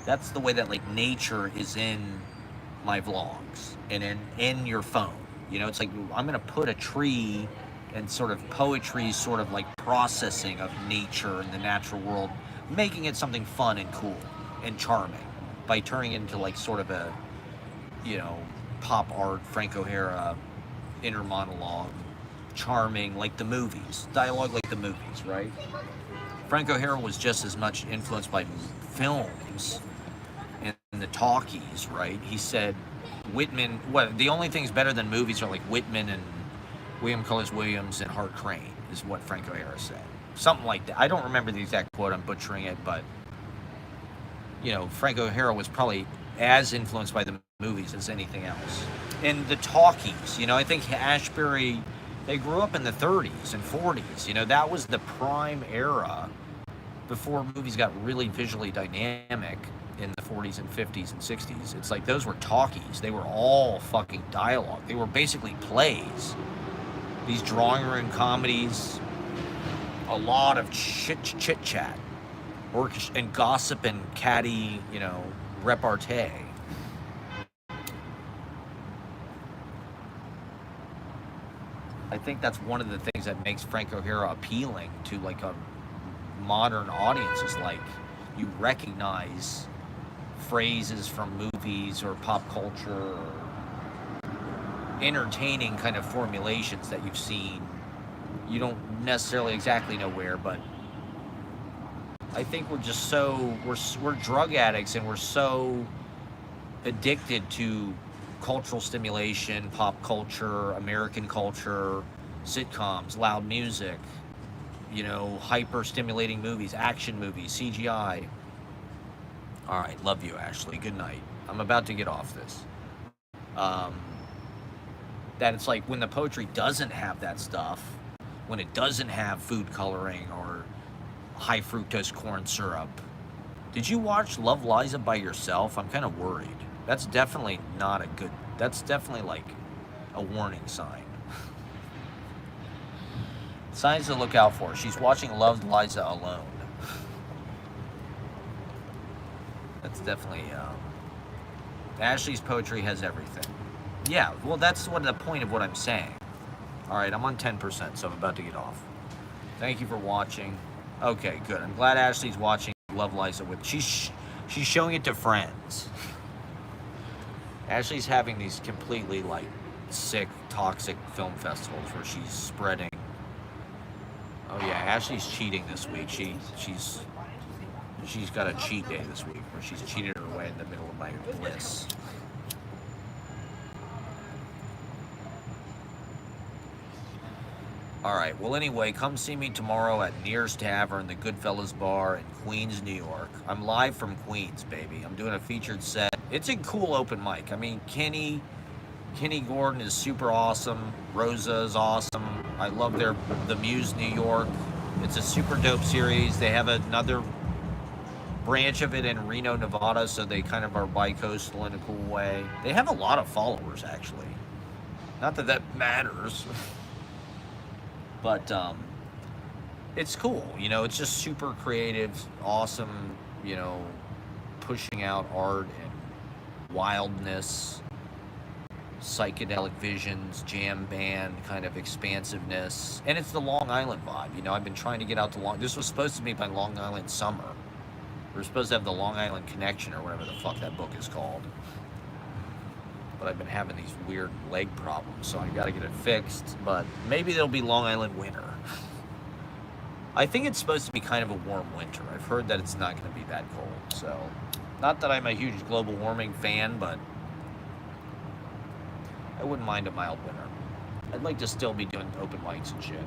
that's the way that like nature is in my vlogs and in your phone. It's like I'm gonna put a tree and sort of poetry, sort of like processing of nature and the natural world, making it something fun and cool and charming by turning it into like sort of a, pop art, Frank O'Hara inner monologue, charming like the movies, dialogue like the movies, right? Frank O'Hara was just as much influenced by films and the talkies, right? He said Whitman, the only things better than movies are like Whitman and William Cullis Williams and Hart Crane, is what Frank O'Hara said. Something like that. I don't remember the exact quote, I'm butchering it, but Frank O'Hara was probably as influenced by the movies as anything else. And the talkies, I think Ashbury, they grew up in the 30s and 40s. That was the prime era before movies got really visually dynamic in the 40s and 50s and 60s. It's like those were talkies. They were all fucking dialogue. They were basically plays. These drawing room comedies, a lot of chit-chat, and gossip and catty, repartee. I think that's one of the things that makes Frank O'Hara appealing to like a modern audience, is like you recognize phrases from movies or pop culture or entertaining kind of formulations that you've seen. You don't necessarily exactly know where, but I think we're just we're drug addicts, and we're so addicted to cultural stimulation, pop culture, American culture, sitcoms, loud music, hyper stimulating movies, action movies, CGI. All right, love you, Ashley. Good night. I'm about to get off this. That it's like when the poetry doesn't have that stuff, when it doesn't have food coloring or high fructose corn syrup. Did you watch Love Liza by yourself? I'm kind of worried. That's definitely not a good, that's definitely like a warning sign. Signs to look out for. She's watching Love Liza alone. That's definitely, Ashley's poetry has everything. Yeah, well, that's the point of what I'm saying. All right, I'm on 10%, so I'm about to get off. Thank you for watching. Okay, good. I'm glad Ashley's watching Love Liza with. She's showing it to friends. Ashley's having these completely like sick, toxic film festivals where she's spreading. Oh yeah, Ashley's cheating this week. She's got a cheat day this week where she's cheated her way in the middle of my bliss. All right, well, anyway, come see me tomorrow at Near's Tavern, the Goodfellas Bar in Queens, New York. I'm live from Queens, baby. I'm doing a featured set. It's a cool open mic. I mean, Kenny Gordon is super awesome. Rosa is awesome. I love the Muse New York. It's a super dope series. They have another branch of it in Reno, Nevada, so they kind of are bi-coastal in a cool way. They have a lot of followers, actually. Not that matters. But it's cool, it's just super creative, awesome, pushing out art and wildness, psychedelic visions, jam band kind of expansiveness. And it's the Long Island vibe, I've been trying to get out to this was supposed to be my Long Island summer. We were supposed to have the Long Island Connection or whatever the fuck that book is called. But I've been having these weird leg problems, so I gotta get it fixed. But maybe there'll be Long Island winter. I think it's supposed to be kind of a warm winter. I've heard that it's not gonna be that cold, so. Not that I'm a huge global warming fan, but I wouldn't mind a mild winter. I'd like to still be doing open mics and shit.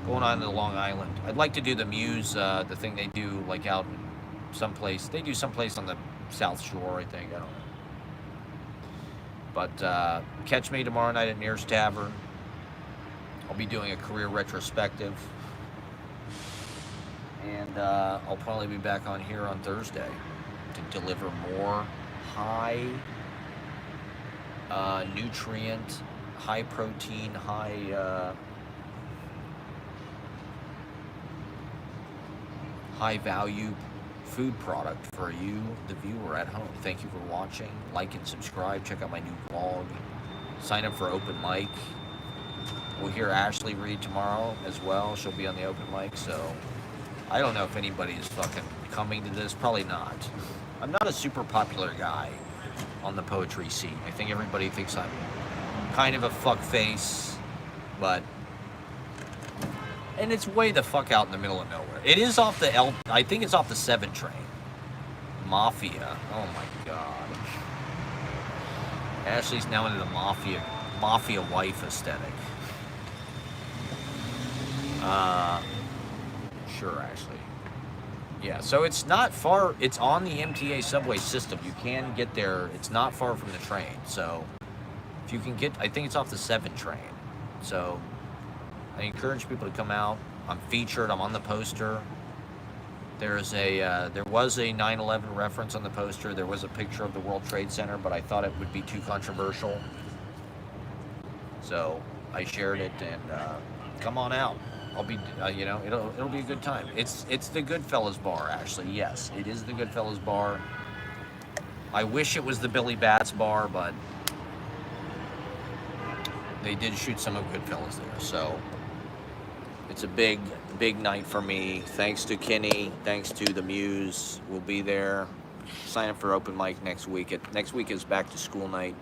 Going on to Long Island. I'd like to do the Muse, the thing they do like out someplace. They do someplace on the South Shore, I think, I don't know. But catch me tomorrow night at Near's Tavern. I'll be doing a career retrospective. And I'll probably be back on here on Thursday to deliver more high nutrient, high protein, high value food product for you, the viewer at home. Thank you for watching. Like and subscribe. Check out my new vlog. Sign up for open mic. We'll hear Ashley read tomorrow as well. She'll be on the open mic, so I don't know if anybody is fucking coming to this. Probably not. I'm not a super popular guy on the poetry scene. I think everybody thinks I'm kind of a fuckface, but... And it's way the fuck out in the middle of nowhere. It is off the I think it's off the 7 train. Mafia. Oh my god. Ashley's now into the mafia wife aesthetic. Sure, Ashley. Yeah, so it's not far. It's on the MTA subway system. You can get there. It's not far from the train. So if you can get, I think it's off the 7 train. So I encourage people to come out. I'm featured. I'm on the poster. There was a 9/11 reference on the poster. There was a picture of the World Trade Center, but I thought it would be too controversial. So I shared it, and come on out. I'll be, it'll be a good time. It's the Goodfellas bar, Ashley. Yes, it is the Goodfellas bar. I wish it was the Billy Bats bar, but they did shoot some of Goodfellas there. So it's a big night for me. Thanks to Kenny. Thanks to the Muse. We'll be there. Sign up for open mic next week. Next week is back to school night.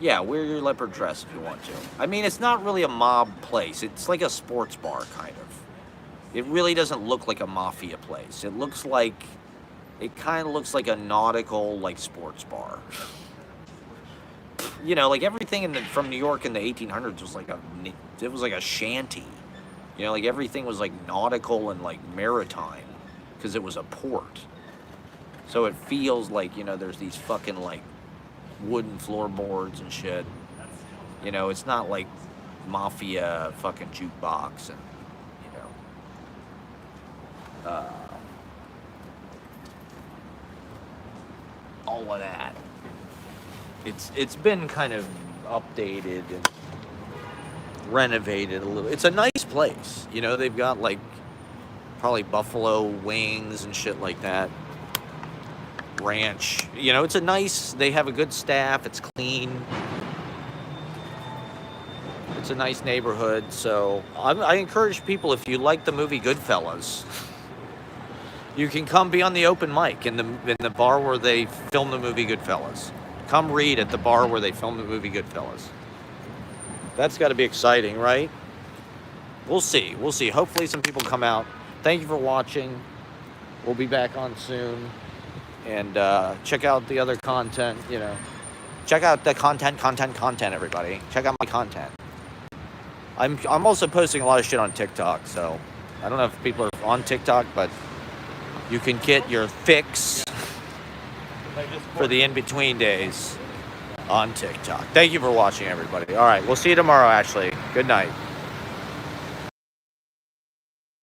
Yeah, wear your leopard dress if you want to. I mean, it's not really a mob place. It's like a sports bar, kind of. It really doesn't look like a mafia place. It kind of looks like a nautical, like, sports bar. You know, like everything from New York in the 1800s was like a shanty. You know, like everything was like nautical and like maritime because it was a port. So it feels like, you know, there's these fucking like wooden floorboards and shit. You know, it's not like mafia fucking jukebox and, you know, all of that. It's been kind of updated and renovated a little. It's a nice place. You know, they've got like probably buffalo wings and shit like that. Ranch. You know, they have a good staff. It's clean. It's a nice neighborhood. So I encourage people, if you like the movie Goodfellas, you can come be on the open mic in the bar where they film the movie Goodfellas. Come read at the bar where they filmed the movie Goodfellas. That's got to be exciting, right? We'll see. We'll see. Hopefully some people come out. Thank you for watching. We'll be back on soon. And check out the other content, you know. Check out the content, everybody. Check out my content. I'm also posting a lot of shit on TikTok, so I don't know if people are on TikTok, but you can get your fix for the in-between days on TikTok. Thank you for watching, everybody. All right, we'll see you tomorrow, Ashley. Good night.